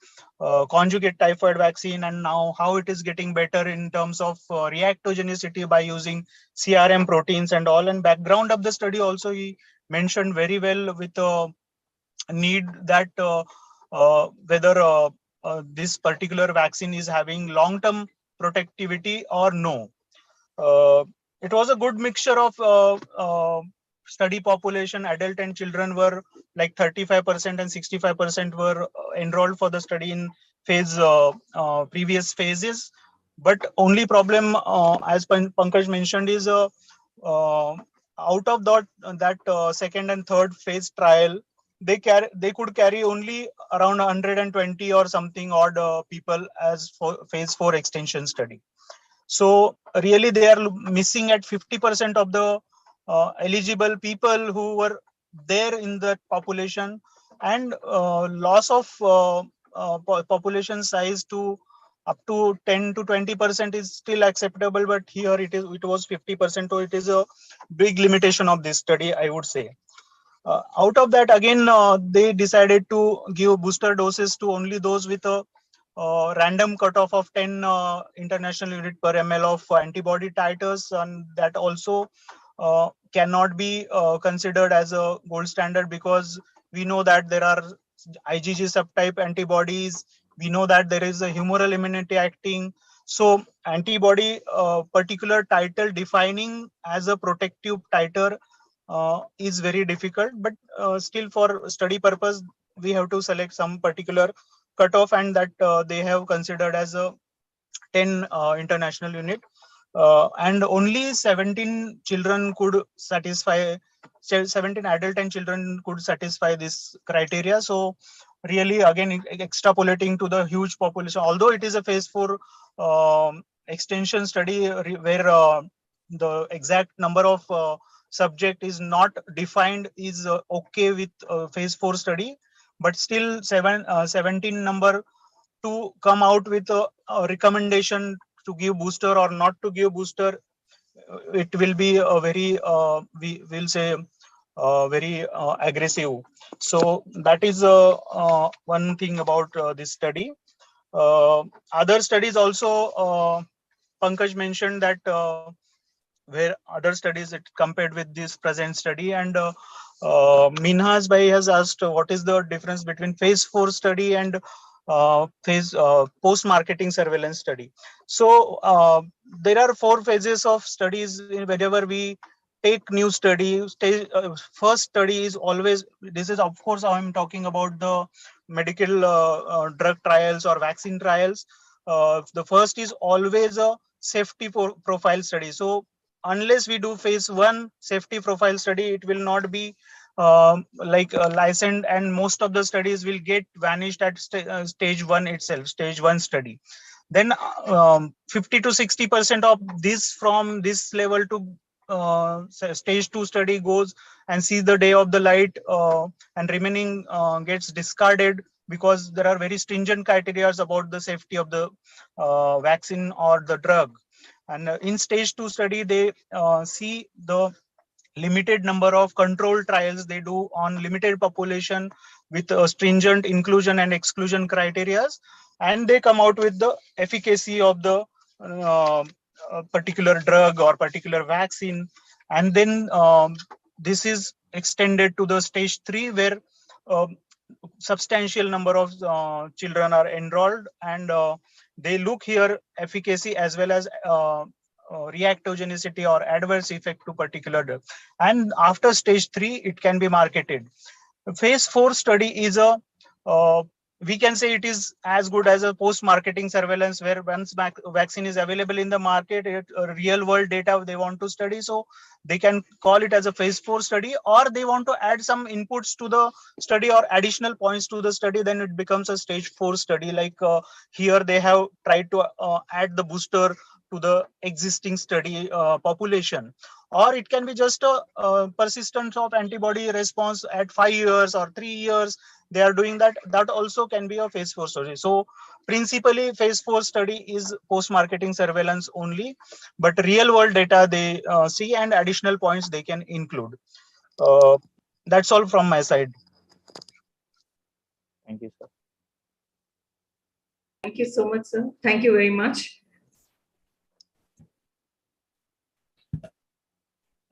conjugate typhoid vaccine, and now how it is getting better in terms of reactogenicity by using CRM proteins and all. And background of the study also he mentioned very well, with a need that whether this particular vaccine is having long-term protectivity or no. It was a good mixture of study population. Adult and children were like 35% and 65% were enrolled for the study in previous phases. But only problem, as Pankaj mentioned, is out of that second and third phase trial, they could carry only around 120 or something odd people as for phase 4 extension study. So really they are missing at 50% of the eligible people who were there in that population, and loss of population size to up to 10 to 20% is still acceptable, but here it was 50%, so it is a big limitation of this study, I would say. Out of that, again, they decided to give booster doses to only those with a random cutoff of 10 international unit per ml of antibody titers, and that also cannot be considered as a gold standard, because we know that there are IgG subtype antibodies. We know that there is a humoral immunity acting. So antibody particular titer defining as a protective titer is very difficult, but still for study purpose, we have to select some particular cutoff, and that they have considered as a 10 international unit. And only 17 children could satisfy, 17 adult and children could satisfy this criteria. So really, again, extrapolating to the huge population, although it is a phase 4 extension study where the exact number of subject is not defined, is okay with phase 4 study, but still 17 number to come out with a recommendation to give booster or not to give booster, it will be a very we will say very aggressive. So that is one thing about this study. Other studies also, Pankaj mentioned that where other studies it compared with this present study, and Minhas Bhai has asked what is the difference between phase 4 study and phase post-marketing surveillance study. So there are 4 phases of studies whenever we take new study. First study is always, this is of course I'm talking about the medical drug trials or vaccine trials. The first is always a safety profile study. So unless we do phase 1 safety profile study, it will not be licensed, and most of the studies will get vanished at stage 1 itself, stage 1 study. Then 50 to 60% of this from this level to stage 2 study goes and sees the day of the light, and remaining gets discarded because there are very stringent criteria about the safety of the vaccine or the drug. And in stage 2 study, they see the limited number of control trials they do on limited population with stringent inclusion and exclusion criteria, and they come out with the efficacy of the particular drug or particular vaccine. And then this is extended to the stage 3, where substantial number of children are enrolled, and they look here efficacy as well as reactogenicity or adverse effect to particular drug. And after stage 3, it can be marketed. Phase 4 study is a we can say it is as good as a post-marketing surveillance, where once vaccine is available in the market, real world data they want to study, so they can call it as a phase 4 study, or they want to add some inputs to the study or additional points to the study, then it becomes a stage 4 study. Like here they have tried to add the booster to the existing study population, or it can be just a persistence of antibody response at 5 years or 3 years. They are doing that. That also can be a phase 4 study. So principally phase 4 study is post-marketing surveillance only, but real world data they see, and additional points they can include. That's all from my side. Thank you, sir. Thank you so much, sir. Thank you very much.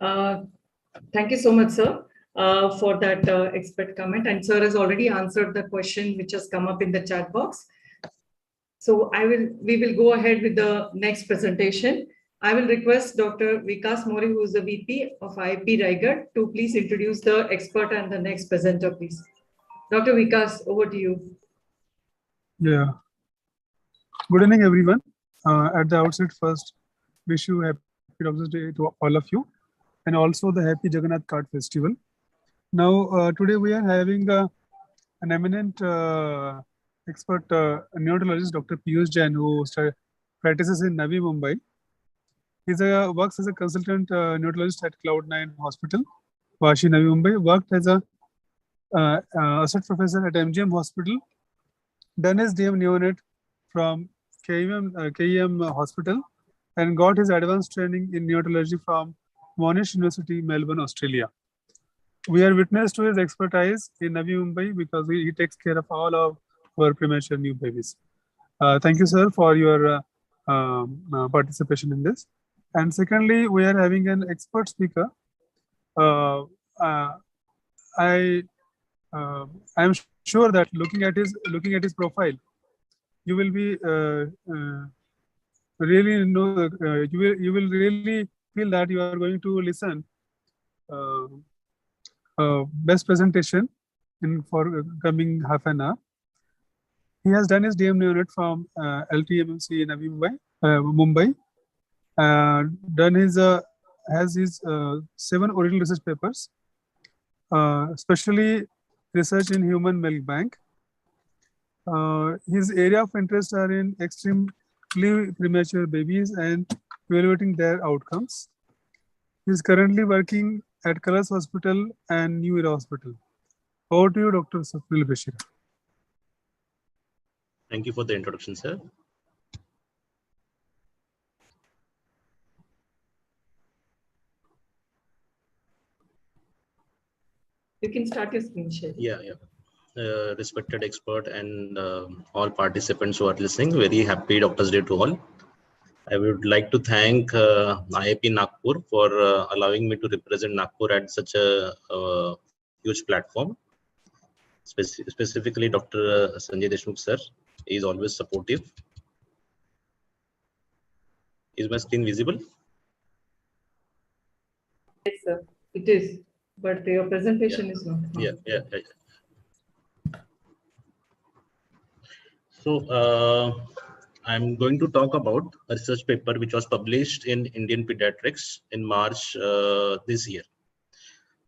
Thank you so much, sir, for that expert comment. And sir has already answered the question which has come up in the chat box. So we will go ahead with the next presentation. I will request Dr. Vikas Mori, who is the VP of IIP Raigad, to please introduce the expert and the next presenter, please. Dr. Vikas, over to you. Yeah. Good evening, everyone. At the outset, first, wish you happy Doctors' Day to all of you, and also the happy Jagannath Cart Festival. Now, today we are having an eminent expert neurologist, Dr. Piyush Jain, who practices in Navi Mumbai. He works as a consultant neurologist at Cloud9 Hospital, Vashi, Navi Mumbai. Worked as a associate professor at MGM Hospital. Done his DM neonate from KEM Hospital, and got his advanced training in neonatology from Monash University, Melbourne, Australia. We are witness to his expertise in Navi Mumbai because he takes care of all of our premature new babies. Thank you, sir, for your participation in this. And secondly, we are having an expert speaker. I am sure that looking at his profile, you will be really know you will really feel that you are going to listen best presentation for coming half an hour. He has done his DM neonate from LTMMC in Navi Mumbai. Done his has his 7 original research papers, especially research in human milk bank. His area of interest are in extremely premature babies and evaluating their outcomes. He is currently working at Colors Hospital and New Era Hospital. Over to you, Dr. Swapnil Beshira. Thank you for the introduction, sir. You can start your screen share. Yeah. Respected expert and all participants who are listening, very happy Doctors' Day to all. I would like to thank IIP Nagpur for allowing me to represent Nagpur at such a huge platform. Specifically, Dr. Sanjay Deshmukh sir is always supportive. Is my screen visible? Yes, sir. It is, but your presentation is not. Yeah. So I'm going to talk about a research paper which was published in Indian Pediatrics in March this year.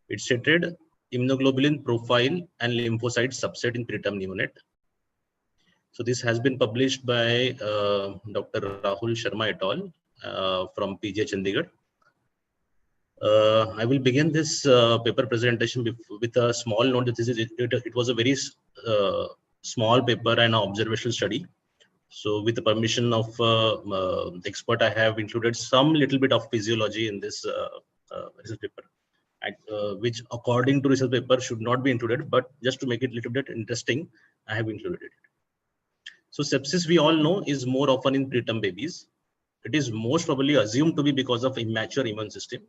It stated immunoglobulin profile and lymphocyte subset in preterm neonate. So this has been published by Dr. Rahul Sharma et al. From PJ Chandigarh. I will begin this paper presentation with a small note that it was a very small paper and an observational study. So with the permission of the expert, I have included some little bit of physiology in this research paper, which according to research paper should not be included, but just to make it a little bit interesting, I have included it. So sepsis, we all know, is more often in preterm babies. It is most probably assumed to be because of immature immune system.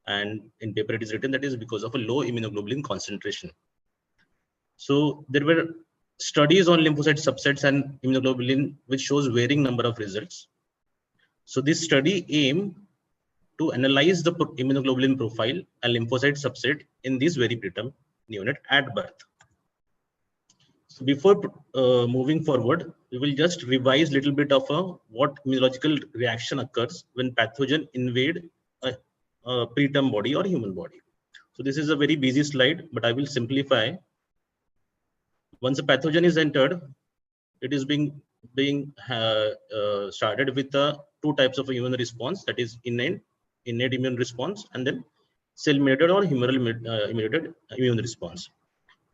And in paper it is written that is because of a low immunoglobulin concentration. So there were studies on lymphocyte subsets and immunoglobulin which shows varying number of results. So this study aimed to analyze the immunoglobulin profile and lymphocyte subset in this very preterm neonate at birth. So before moving forward, we will just revise a little bit of what immunological reaction occurs when pathogen invade a preterm body or human body. So this is a very busy slide, but I will simplify. Once a pathogen is entered, it is being started with two types of immune response, that is innate immune response and then cell-mediated or humoral mediated immune response.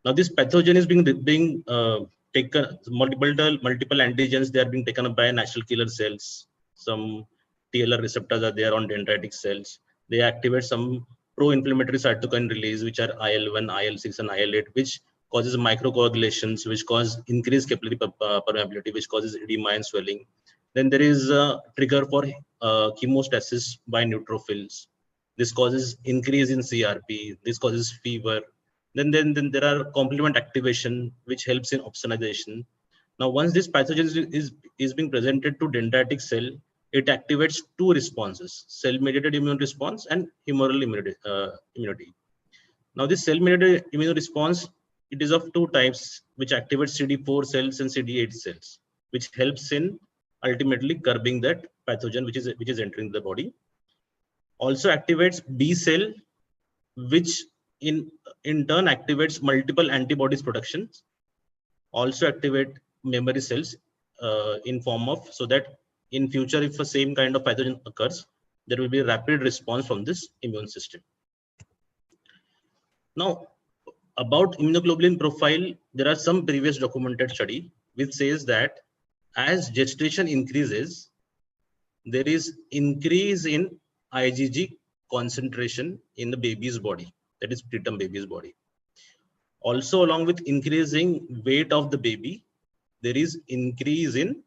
Now this pathogen is being taken, multiple antigens, they are being taken up by natural killer cells. Some TLR receptors are there on dendritic cells. They activate some pro-inflammatory cytokine release, which are IL-1, IL-6 and IL-8, which causes microcoagulations, which cause increased capillary permeability, which causes edema and swelling. Then there is a trigger for chemostasis by neutrophils. This causes increase in CRP. This causes fever. Then there are complement activation, which helps in opsonization. Now, once this pathogen is being presented to dendritic cell, it activates two responses: cell-mediated immune response and humoral immunity. Now, this cell-mediated immune response, it is of two types, which activates CD4 cells and CD8 cells, which helps in ultimately curbing that pathogen which is entering the body. Also activates B cell, which in turn activates multiple antibodies productions. Also activate memory cells in form of, so that in future, if the same kind of pathogen occurs, there will be a rapid response from this immune system. Now, about immunoglobulin profile, there are some previous documented study which says that as gestation increases, there is increase in IgG concentration in the baby's body, that is preterm baby's body. Also, along with increasing weight of the baby, there is increase in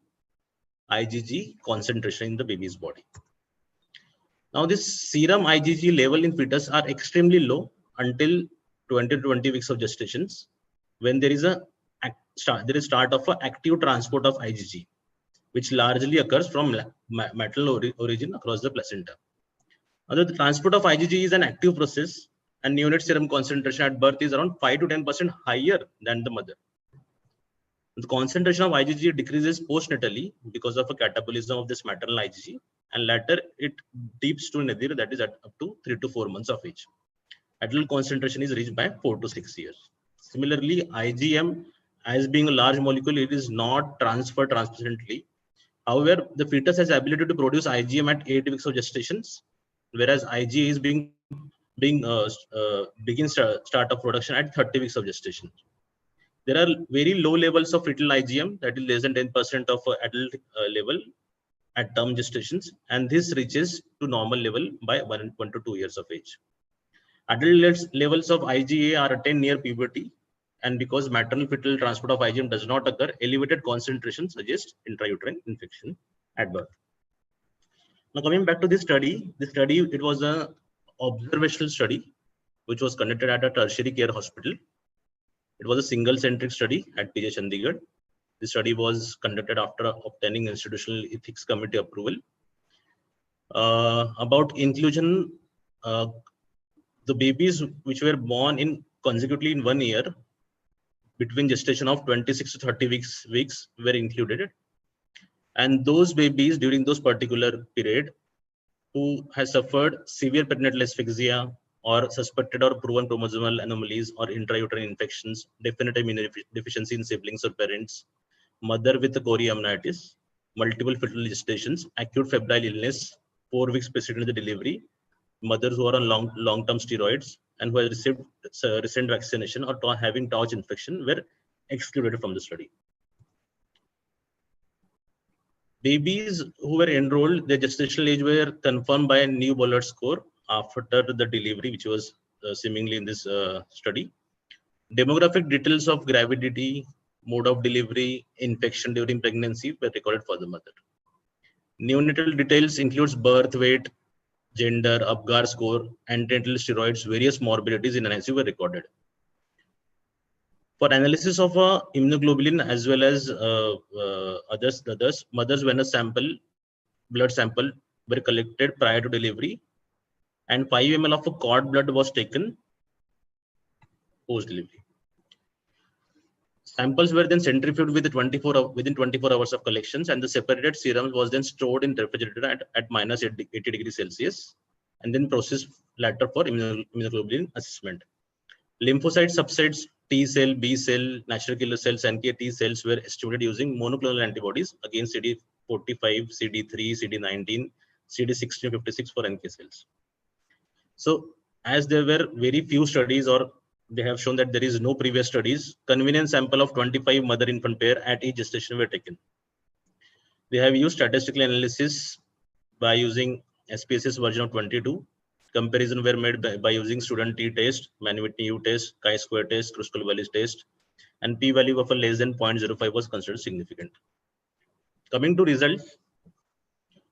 IgG concentration in the baby's body. Now, this serum IgG level in fetus are extremely low until 20 to 20 weeks of gestations, when there is start of an active transport of IgG, which largely occurs from maternal origin across the placenta. Now, the transport of IgG is an active process, and neonate serum concentration at birth is around 5 to 10% higher than the mother. The concentration of IgG decreases postnatally because of a catabolism of this maternal IgG, and later it dips to nadir, that is at up to 3 to 4 months of age. Adult concentration is reached by 4 to 6 years. Similarly, IgM, as being a large molecule, it is not transferred transplacentally. However, the fetus has ability to produce IgM at 8 weeks of gestations, whereas Ig is start of production at 30 weeks of gestation. There are very low levels of fetal IgM, that is less than 10% of adult level at term gestations, and this reaches to normal level by 1 to 2 years of age. Adult levels of IgA are attained near puberty, and because maternal fetal transport of IgM does not occur, elevated concentration suggests intrauterine infection at birth. Now, coming back to this study, it was an observational study which was conducted at a tertiary care hospital. It was a single-centric study at PJ Chandigarh. The study was conducted after obtaining institutional ethics committee approval. About inclusion, the babies which were born consecutively in 1 year between gestation of 26 to 30 weeks were included. And those babies during those particular period who has suffered severe perinatal asphyxia, or suspected or proven chromosomal anomalies or intrauterine infections, definite immunodeficiency in siblings or parents, mother with chorioamnitis, multiple fetal gestations, acute febrile illness 4 weeks preceding the delivery, mothers who are on long-term steroids and who have received recent vaccination or having touch infection were excluded from the study. Babies who were enrolled, their gestational age were confirmed by a new Bullard score after the delivery, which was seemingly in this study. Demographic details of gravidity, mode of delivery, infection during pregnancy were recorded for the mother. Neonatal details includes birth weight, gender, Apgar score, antenatal steroids, various morbidities in NICU were recorded. For analysis of immunoglobulin as well as others, mother's venous sample, blood sample were collected prior to delivery, and 5 ml of cord blood was taken post delivery. Samples were then centrifuged within 24 hours of collections, and the separated serum was then stored in refrigerator at minus 80 degrees Celsius, and then processed later for immunoglobulin assessment. Lymphocyte subsets, T cell, B cell, natural killer cells, NK T cells were estimated using monoclonal antibodies against CD45, CD3, CD19, CD1656 for NK cells. So as there were very few studies, or they have shown that there is no previous studies, convenience sample of 25 mother-infant pair at each gestation were taken. They have used statistical analysis by using SPSS version of 22. Comparison were made by using student t-test, Mann-Whitney U test, chi-square test, Kruskal-Wallis test, and p-value of a less than 0.05 was considered significant. Coming to results,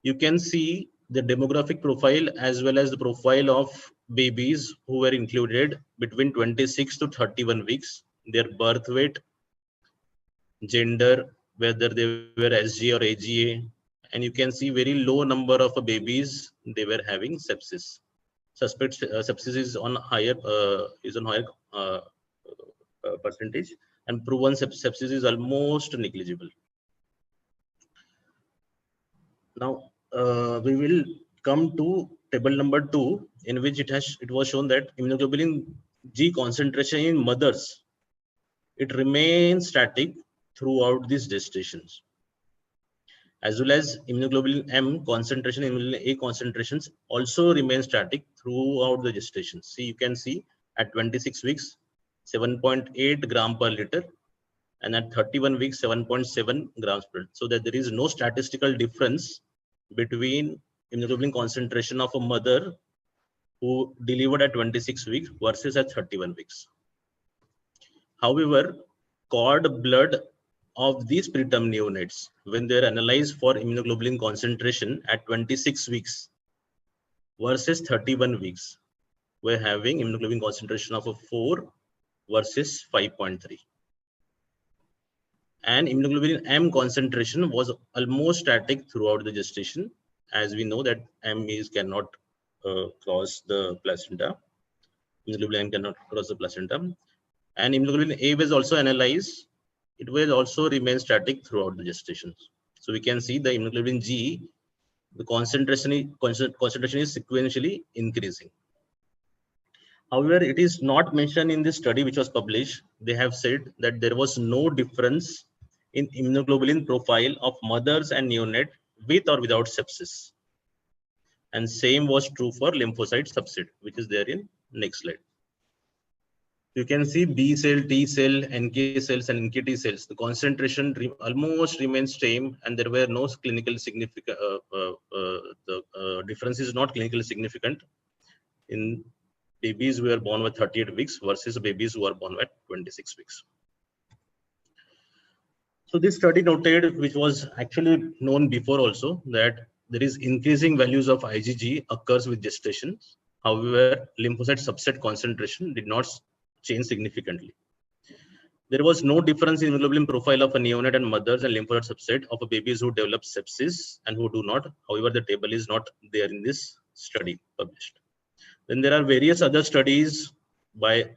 you can see the demographic profile as well as the profile of babies who were included between 26 to 31 weeks, their birth weight, gender, whether they were SG or AGA, and you can see very low number of babies they were having sepsis. Suspect sepsis is on higher percentage, and proven sepsis is almost negligible. Now we will come to table number 2, in which it was shown that immunoglobulin G concentration in mothers, it remains static throughout these gestations, as well as immunoglobulin M concentration, immunoglobulin A concentrations also remain static throughout the gestation. See, you can see at 26 weeks, 7.8 gram per liter, and at 31 weeks, 7.7 grams per liter. So that there is no statistical difference between immunoglobulin concentration of a mother who delivered at 26 weeks versus at 31 weeks. However, cord blood of these preterm neonates, when they are analyzed for immunoglobulin concentration at 26 weeks versus 31 weeks, we're having immunoglobulin concentration of a 4 versus 5.3. And immunoglobulin M concentration was almost static throughout the gestation, as we know that M cannot cross the placenta. Immunoglobulin M cannot cross the placenta. And immunoglobulin A was also analyzed. It will also remain static throughout the gestation. So we can see the immunoglobulin G, the concentration is sequentially increasing. However, it is not mentioned in this study which was published. They have said that there was no difference in immunoglobulin profile of mothers and neonate with or without sepsis. And same was true for lymphocyte subset, which is there in next slide. You can see B cell, T cell, NK cells, and NKT cells. The concentration almost remains same, and there were no clinical significant. The difference is not clinically significant in babies who are born with 38 weeks versus babies who are born at 26 weeks. So this study noted, which was actually known before also, that there is increasing values of IgG occurs with gestation. However, lymphocyte subset concentration did not change significantly. There was no difference in immunoglobulin profile of a neonate and mothers and lymphocyte subset of a babies who develop sepsis and who do not. However, the table is not there in this study published. Then there are various other studies by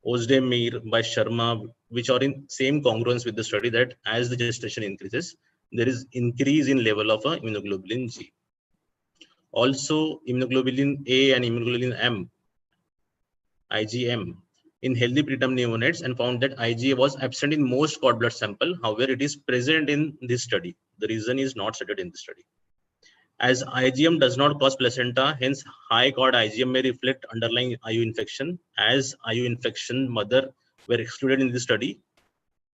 Ozdemir, by Sharma, which are in same congruence with the study that as the gestation increases, there is increase in level of immunoglobulin G. Also, immunoglobulin A and immunoglobulin M IgM in healthy preterm neonates and found that IgA was absent in most cord blood sample. However, it is present in this study. The reason is not stated in the study. As IgM does not cause placenta, hence high cord IgM may reflect underlying IU infection. As IU infection mother were excluded in this study,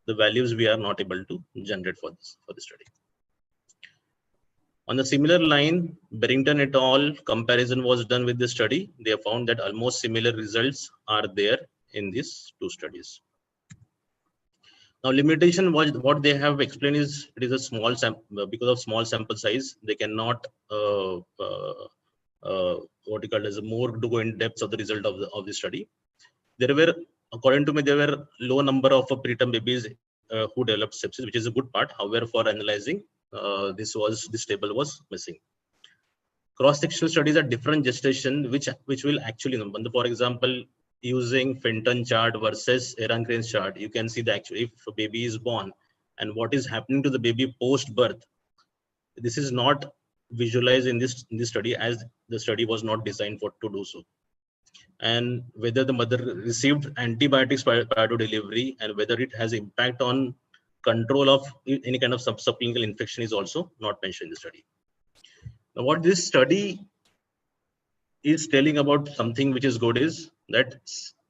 the values we are not able to generate for the study. On the similar line, Barrington et al. Comparison was done with the study. They found that almost similar results are there in these two studies. Now, limitation was what they have explained is it is a small sample because of small sample size. They cannot what you call as more to go in depth of the result of the study. There were, according to me, there were low number of preterm babies who developed sepsis, which is a good part. However, for analyzing, this table was missing. Cross-sectional studies at different gestation, which will actually, for example, using Fenton chart versus Ehrenkrans chart, you can see the actual if a baby is born and what is happening to the baby post-birth. This is not visualized in this study, as the study was not designed to do so. And whether the mother received antibiotics prior to delivery and whether it has impact on control of any kind of subclinical infection is also not mentioned in the study. Now, what this study is telling about something which is good is that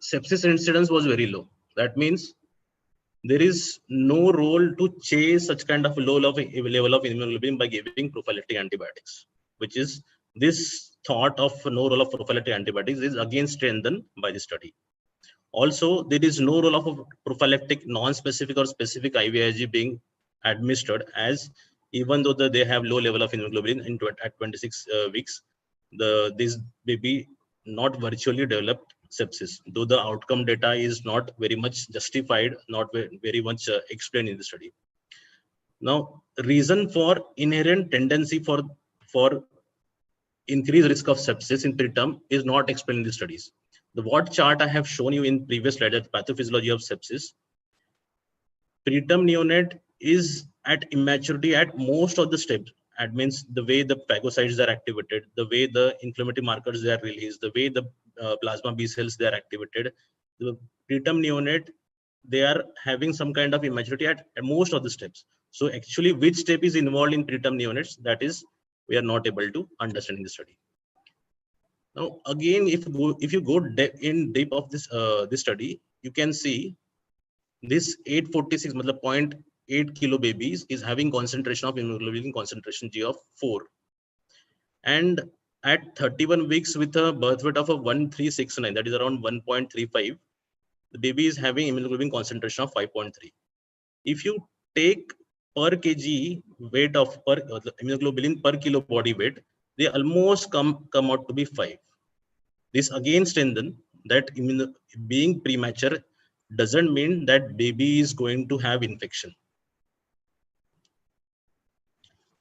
sepsis incidence was very low. That means there is no role to chase such kind of low level of immunoglobulin by giving prophylactic antibiotics, which is this thought of no role of prophylactic antibiotics is again strengthened by the study. Also, there is no role of prophylactic non-specific or specific IVIG being administered, as even though they have low level of immunoglobulin at 26 weeks, this baby not virtually developed sepsis, though the outcome data is not very much justified, not very much explained in the study. Now, reason for inherent tendency for increased risk of sepsis in preterm is not explained in the studies. The what chart I have shown you in previous slide, that pathophysiology of sepsis, preterm neonate is at immaturity at most of the steps. That means the way the phagocytes are activated, the way the inflammatory markers they are released, the way the plasma B cells they are activated. The preterm neonate, they are having some kind of immaturity at most of the steps. So actually, which step is involved in preterm neonates, that is we are not able to understand in the study. Now, again, if you go in deep of this study, you can see this 846, 0.8 kilo babies is having concentration of immunoglobulin concentration G of 4. And at 31 weeks with a birth weight of a 1369, that is around 1.35, the baby is having immunoglobulin concentration of 5.3. If you take per kg weight of immunoglobulin per kilo body weight, they almost come out to be 5. This again strengthens that being premature doesn't mean that baby is going to have infection.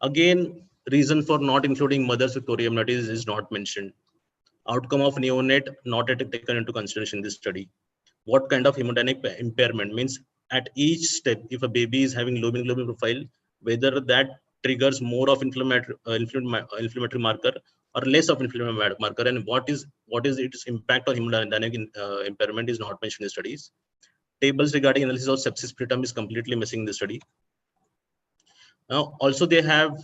Again, reason for not including mothers with chorioamnitis is not mentioned. Outcome of neonate not taken into consideration in this study. What kind of hemodynamic impairment means at each step, if a baby is having low immunoglobulin profile, whether that triggers more of inflammatory marker or less of inflammatory marker, and what is its impact on hemodynamic impairment is not mentioned in the studies. Tables regarding analysis of sepsis preterm is completely missing in the study. Now, also they have,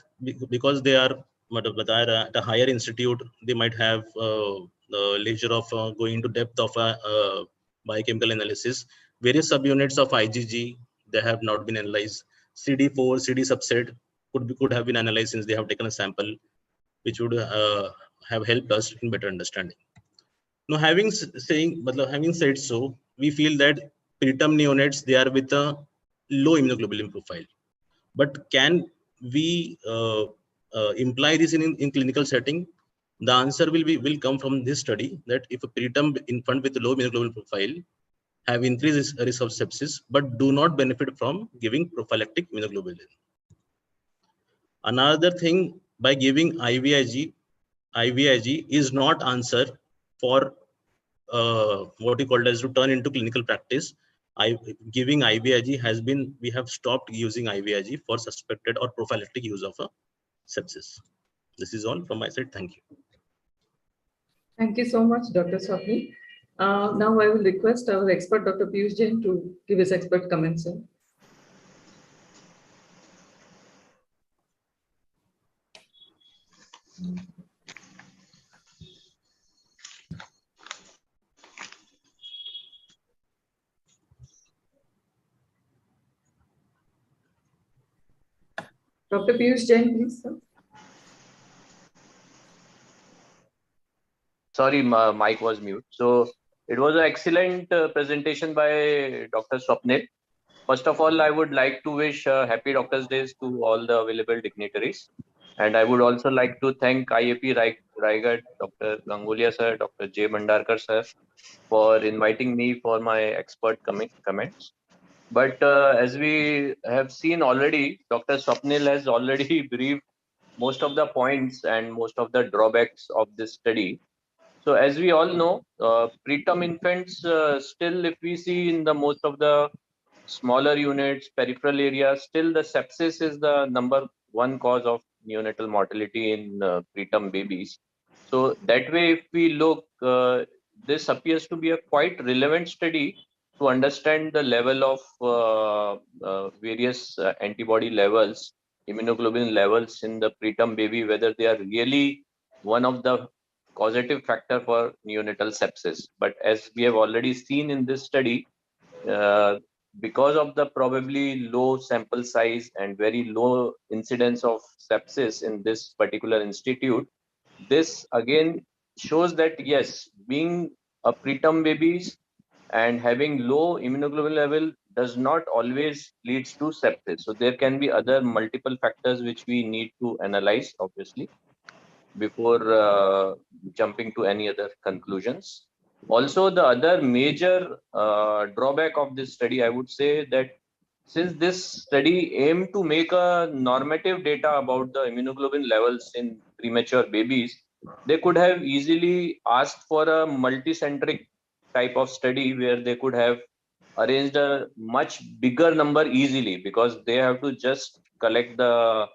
because they are at a higher institute, they might have the leisure of going into depth of biochemical analysis. Various subunits of IgG, they have not been analyzed. CD4, CD subset could have been analyzed since they have taken a sample, which would have helped us in better understanding. Now, having said so, we feel that preterm neonates, they are with a low immunoglobulin profile. But can we imply this in clinical setting? The answer will come from this study, that if a preterm infant with a low immunoglobulin profile have increased risk of sepsis, but do not benefit from giving prophylactic immunoglobulin. Another thing, by giving IVIG is not answer for what you call as to turn into clinical practice. Giving IVIG has been, we have stopped using IVIG for suspected or prophylactic use of a sepsis. This is all from my side. Thank you. Thank you so much, Dr. Swapnil. Now I will request our expert, Dr. Piyush Jain, to give his expert comments. Sir. Dr. Piyush Jain, please, sir. Sorry, mic was mute. So it was an excellent presentation by Dr. Swapnil. First of all, I would like to wish happy Doctors' Days to all the available dignitaries. And I would also like to thank IAP Raigad, Dr. Gangulia sir, Dr. J. Bhandarkar sir, for inviting me for my expert comments. But as we have seen already, Dr. Swapnil has already briefed most of the points and most of the drawbacks of this study. So as we all know, preterm infants still, if we see in the most of the smaller units, peripheral areas, still the sepsis is the #1 cause of neonatal mortality in preterm babies. So that way, if we look, this appears to be a quite relevant study to understand the level of various antibody levels, immunoglobulin levels in the preterm baby, whether they are really one of the causative factor for neonatal sepsis. But as we have already seen in this study, because of the probably low sample size and very low incidence of sepsis in this particular institute, this again shows that yes, being a preterm babies and having low immunoglobulin level does not always leads to sepsis. So there can be other multiple factors which we need to analyze, obviously, before jumping to any other conclusions. Also, the other major drawback of this study, I would say that since this study aimed to make a normative data about the immunoglobulin levels in premature babies, they could have easily asked for a multicentric type of study where they could have arranged a much bigger number easily, because they have to just collect the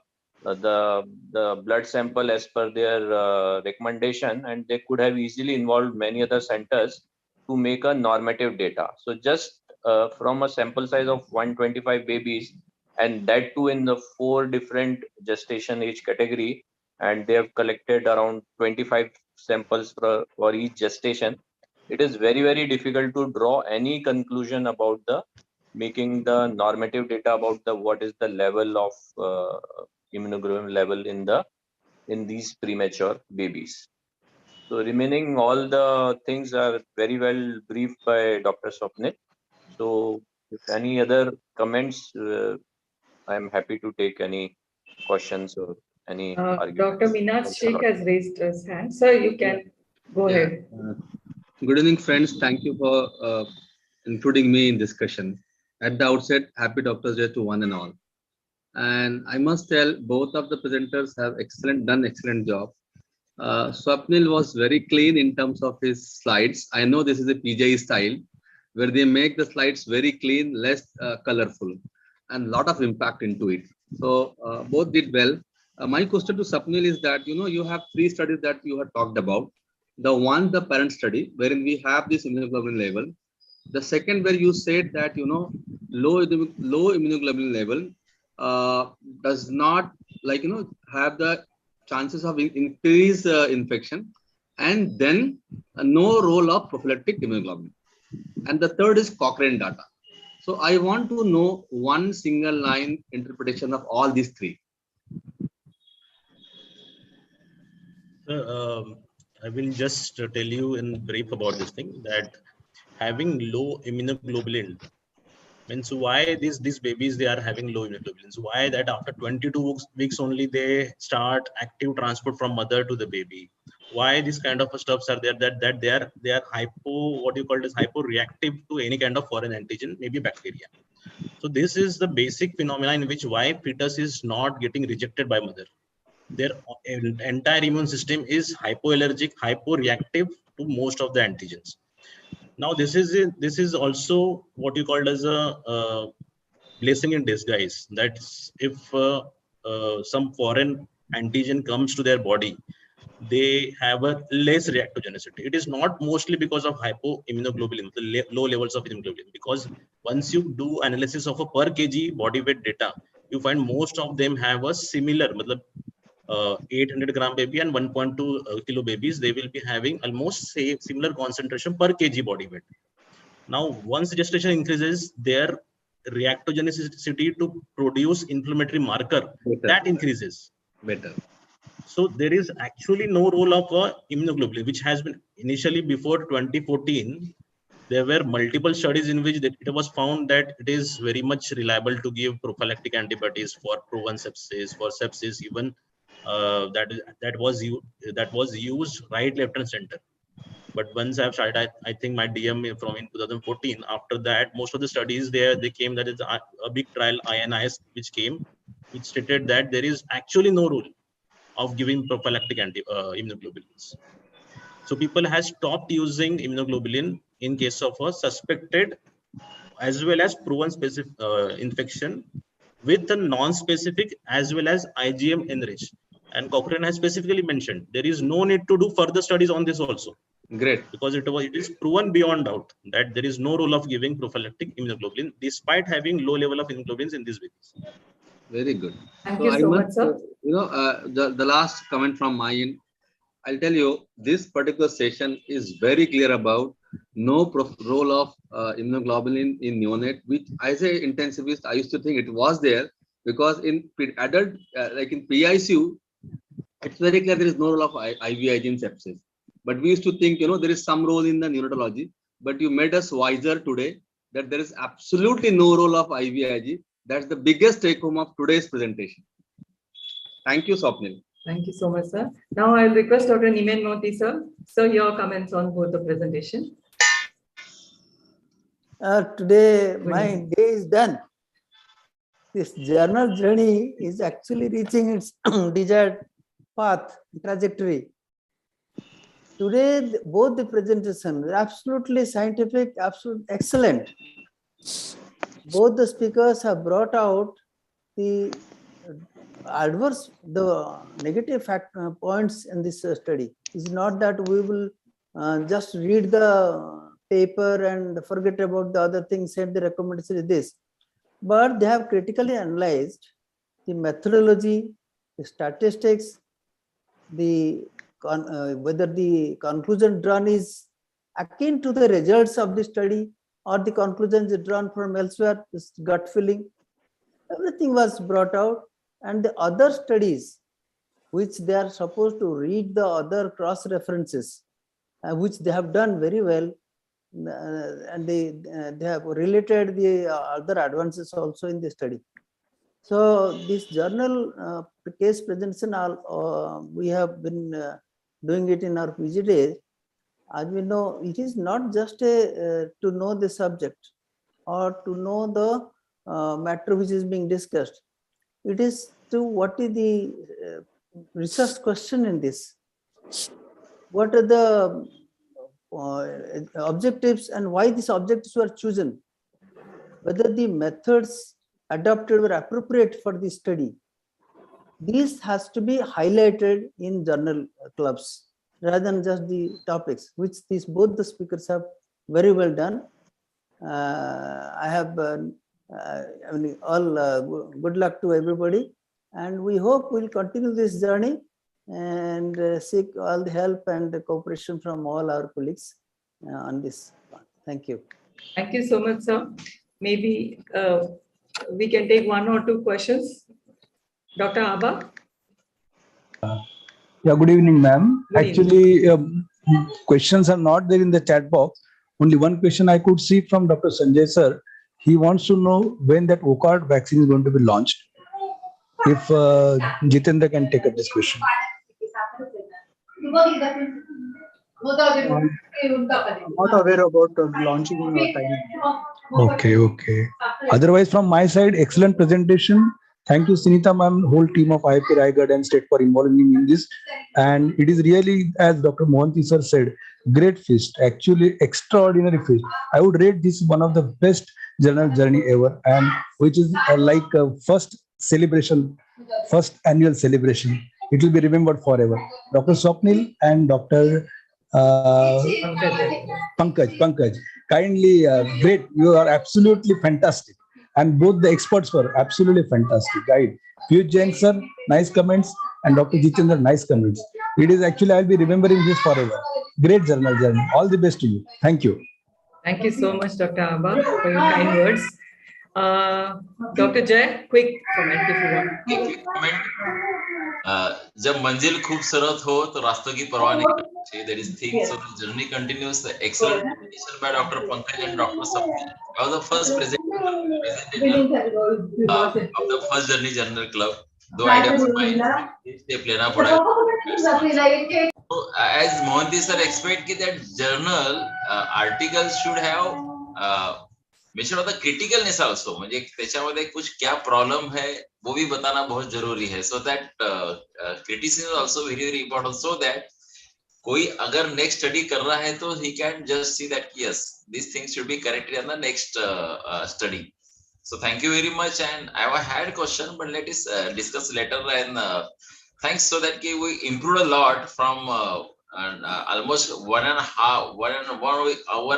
blood sample as per their recommendation, and they could have easily involved many other centers to make a normative data. So just from a sample size of 125 babies, and that too in the 4 different gestation age category, and they have collected around 25 samples for each gestation, it is very, very difficult to draw any conclusion about the making the normative data about the what is the level of immunoglobulin level in these premature babies. So remaining all the things are very well briefed by Dr. Swapnil. So if any other comments, I am happy to take any questions or any arguments. Dr. Minaj Sheikh has raised his hand. Sir, you can go ahead. Good evening, friends. Thank you for including me in discussion. At the outset, happy Doctors' Day to one and all. And I must tell, both of the presenters have done excellent job. Swapnil was very clean in terms of his slides. I know this is a PJE style, where they make the slides very clean, less colorful, and lot of impact into it. So both did well. My question to Swapnil is that, you have 3 studies that you have talked about. The one, the parent study, wherein we have this immunoglobulin level. The second, where you said that, low immunoglobulin level does not have the chances of increased infection, and then no role of prophylactic immunoglobulin. And the third is Cochrane data. So I want to know one single line interpretation of all these 3. I will just tell you in brief about this thing, that having low immunoglobulin means why these babies, they are having low immunoglobulins. Why that after 22 weeks only they start active transport from mother to the baby. Why these kind of stuffs are there, that they are hypo-reactive to any kind of foreign antigen, maybe bacteria. So this is the basic phenomenon in which why fetus is not getting rejected by mother. Their entire immune system is hypoallergic, hypo-reactive to most of the antigens. Now this is also what you called as a blessing in disguise. That's if some foreign antigen comes to their body, they have a less reactogenicity. It is not mostly because of hypoimmunoglobulin, the low levels of immunoglobulin, because once you do analysis of a per kg body weight data, you find most of them have a similar, 800 gram baby and 1.2 kilo babies, they will be having almost similar concentration per kg body weight. Now, once gestation increases, their reactogenicity to produce inflammatory marker, that increases. Better. So there is actually no role of immunoglobulin, which has been initially before 2014. There were multiple studies in which it was found that it is very much reliable to give prophylactic antibodies for proven sepsis, for sepsis even that was used right, left, and center. But once I've started, I think my DM from in 2014. After that, most of the studies they came that it's a big trial INIS which came, which stated that there is actually no rule of giving prophylactic immunoglobulins. So people has stopped using immunoglobulin in case of a suspected as well as proven specific infection with a non-specific as well as IgM enriched. And Cochrane has specifically mentioned there is no need to do further studies on this also. Great. Because it is proven beyond doubt that there is no role of giving prophylactic immunoglobulin despite having low level of immunoglobulins in these babies. Very good. Thank you so much, sir. The last comment from my end, I'll tell you, this particular session is very clear about no role of immunoglobulin in neonate, which as an intensivist, I used to think it was there because in adult, like in PICU, it's very clear there is no role of IVIG in sepsis. But we used to think, there is some role in the neonatology, but you made us wiser today that there is absolutely no role of IVIG. That's the biggest take home of today's presentation. Thank you, Swapnil. Thank you so much, sir. Now I'll request Dr. Nimain Mohanty, sir. Sir, your comments on both the presentation. Today, my day is done. This journal journey is actually reaching its desired path, trajectory. Today, both the presentations are absolutely scientific, absolutely excellent. Both the speakers have brought out the negative points in this study. It's not that we will just read the paper and forget about the other things and the recommendation is this. But they have critically analyzed the methodology, the statistics, whether the conclusion drawn is akin to the results of the study or the conclusions drawn from elsewhere, this gut feeling. Everything was brought out, and the other studies which they are supposed to read the other cross references, which they have done very well, and they have related the other advances also in the study. So this journal case presentation, we have been doing it in our PG days. As we know, it is not just to know the subject or to know the matter which is being discussed. It is to what is the research question in this. What are the objectives and why these objectives were chosen? Whether the methods adopted were appropriate for the study. This has to be highlighted in journal clubs rather than just the topics, which both the speakers have very well done. I have good luck to everybody, and we hope we'll continue this journey and seek all the help and the cooperation from all our colleagues on this. Thank you. Thank you so much, sir. Maybe we can take one or two questions. Dr. Abha? Yeah, good evening, ma'am. Actually, questions are not there in the chat box. Only one question I could see from Dr. Sanjay sir. He wants to know when that OCARD vaccine is going to be launched. If Jitendra can take up this question. I'm not aware about launching time. Okay. Otherwise, from my side, excellent presentation. Thank you, Sunita ma'am, whole team of IIP Raigad and State for involving me in this. And it is really, as Dr. Mohanty sir said, great feast, actually extraordinary feast. I would rate this one of the best journal journey ever, and which is like a first annual celebration. it will be remembered forever. Dr. Swapnil and Dr. Pankaj, kindly, great. You are absolutely fantastic. And both the experts were absolutely fantastic. Guide. Piyush Jain sir, nice comments. And Dr. Jitendra, nice comments. It is actually, I'll be remembering this forever. Great journal journey. All the best to you. Thank you. Thank you so much, Dr. Abba, for your kind words. Dr. Jay, quick comment if you want. जब मंजिल खूबसूरत हो तो रास्तों की परवाह नहीं करनी चाहिए. There is things, so the journey continues. The excellent presentation by Dr. Pankaj and Dr. Swapnil. I was the first presenter of the first Journey Journal Club. Though I don't mind, step लेना पड़ा. So, as Mohanty sir expect that journal articles should have mention of the criticalness also. म्हणजे त्याच्यामध्ये कुछ क्या problem है वो भी बताना बहुत जरूरी है. So that criticism is also very very important. So that कोई अगर next study कर रहा है तो he can just see that yes, these things should be corrected in the next study. So thank you very much. And I had a question, but let us discuss later. And thanks, so that we improved a lot from almost 1 hour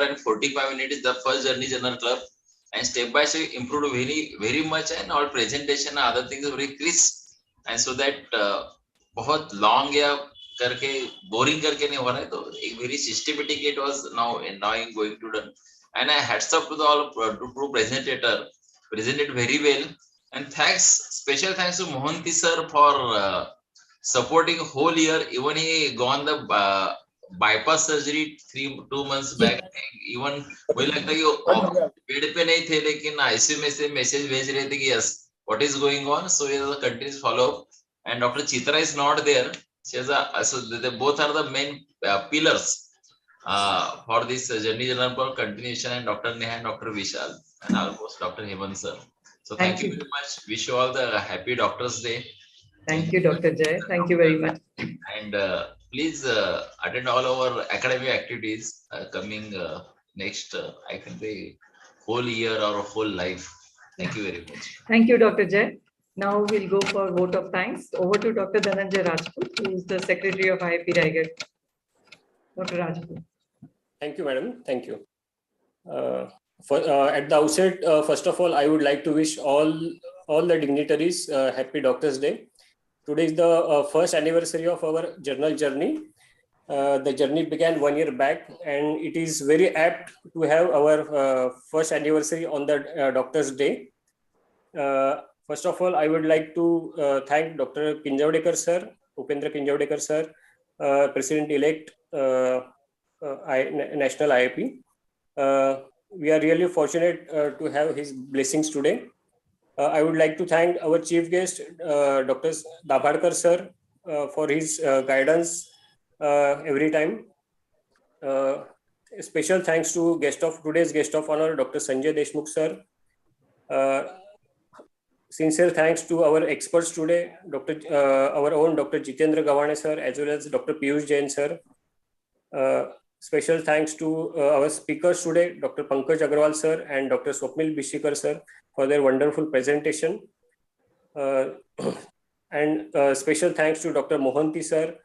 and 45 minutes the first Journey Journal Club, and step by step improved very very much, and all presentation and other things are very crisp, and so that बहुत long या करके boring करके नहीं हो रहा है, तो एक very systematic it was now I'm going to done. And I hats up to the all two presenter, presented very well, and special thanks to Mohanty sir for supporting whole year. Even he gone the bypass surgery 2 months back. Even मुझे लगता है कि bed पे नहीं थे, लेकिन ICU में से मैसेज भेज रहे थे कि yes, what is going on. So he has a continuous follow up. And Dr. Chitra is not there. She has so they both are the main pillars for this Journey Journal for continuation, and Dr. Neha and Dr. Vishal, and almost Dr. Hemant sir. So thank you very much. Wish you all the happy Doctors Day. Thank you, Dr. Jay. Thank you very much. And please attend all our academic activities coming next, I can say, whole year or whole life. Thank you very much. Thank you, Dr. Jay. Now we'll go for vote of thanks. Over to Dr. Dhananjay Rajput, who is the Secretary of IIP Raigad. Dr. Rajput. Thank you, madam. Thank you. At the outset, first of all, I would like to wish all the dignitaries happy Doctors Day. Today is the first anniversary of our journal journey. The journey began 1 year back, and it is very apt to have our first anniversary on the Doctors Day. First of all, I would like to thank Dr. Kinjavdekar sir, Upendra Kinjavdekar sir, President-elect National IIP. We are really fortunate to have his blessings today. I would like to thank our chief guest, Dr. Dabharkar sir, for his guidance every time. Special thanks to today's guest of honor, Dr. Sanjay Deshmukh sir. Sincere thanks to our experts today, our own Dr. Jitendra Gawane sir, as well as Dr. Piyush Jain sir. Special thanks to our speakers today, Dr. Pankaj Agarwal sir and Dr. Swapnil Bishikar sir, for their wonderful presentation. And special thanks to Dr. Mohanty sir.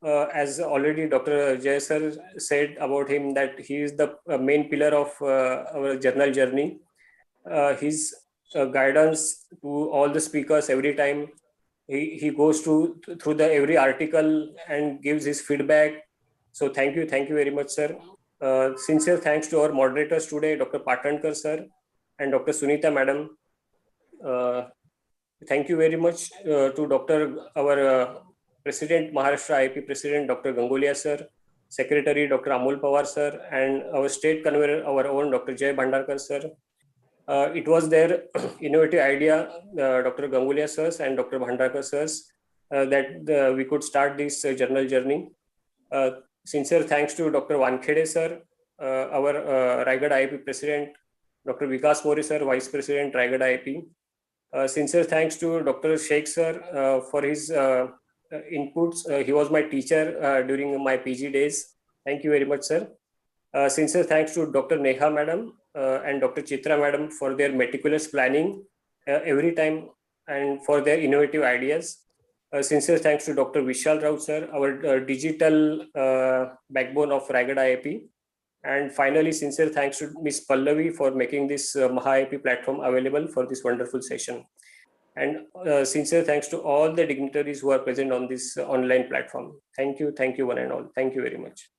As already Dr. Jay sir said about him, that he is the main pillar of our journal journey. His guidance to all the speakers every time, he goes through the every article and gives his feedback. So thank you very much, sir. Sincere thanks to our moderators today, Dr. Patankar sir and Dr. Sunita madam. Thank you very much to our President, Maharashtra IIP President, Dr. Gangolia sir, Secretary, Dr. Amol Pawar sir, and our state convener, our own Dr. Jay Bhandarkar sir. It was their innovative idea, Dr. Gangolia sirs and Dr. Bhandarkar sirs, that we could start this journal journey. Sincere thanks to Dr. Wankhede sir, our Raigad IIP President, Dr. Vikas Mori sir, Vice President, Raigad IIP. Sincere thanks to Dr. Sheikh sir for his inputs. He was my teacher during my PG days. Thank you very much, sir. Sincere thanks to Dr. Neha madam and Dr. Chitra madam for their meticulous planning every time and for their innovative ideas. Sincere thanks to Dr. Vishal Rao sir, our digital backbone of Raigad IIP. And finally, sincere thanks to Ms. Pallavi for making this Maha IIP platform available for this wonderful session. And sincere thanks to all the dignitaries who are present on this online platform. Thank you one and all. Thank you very much.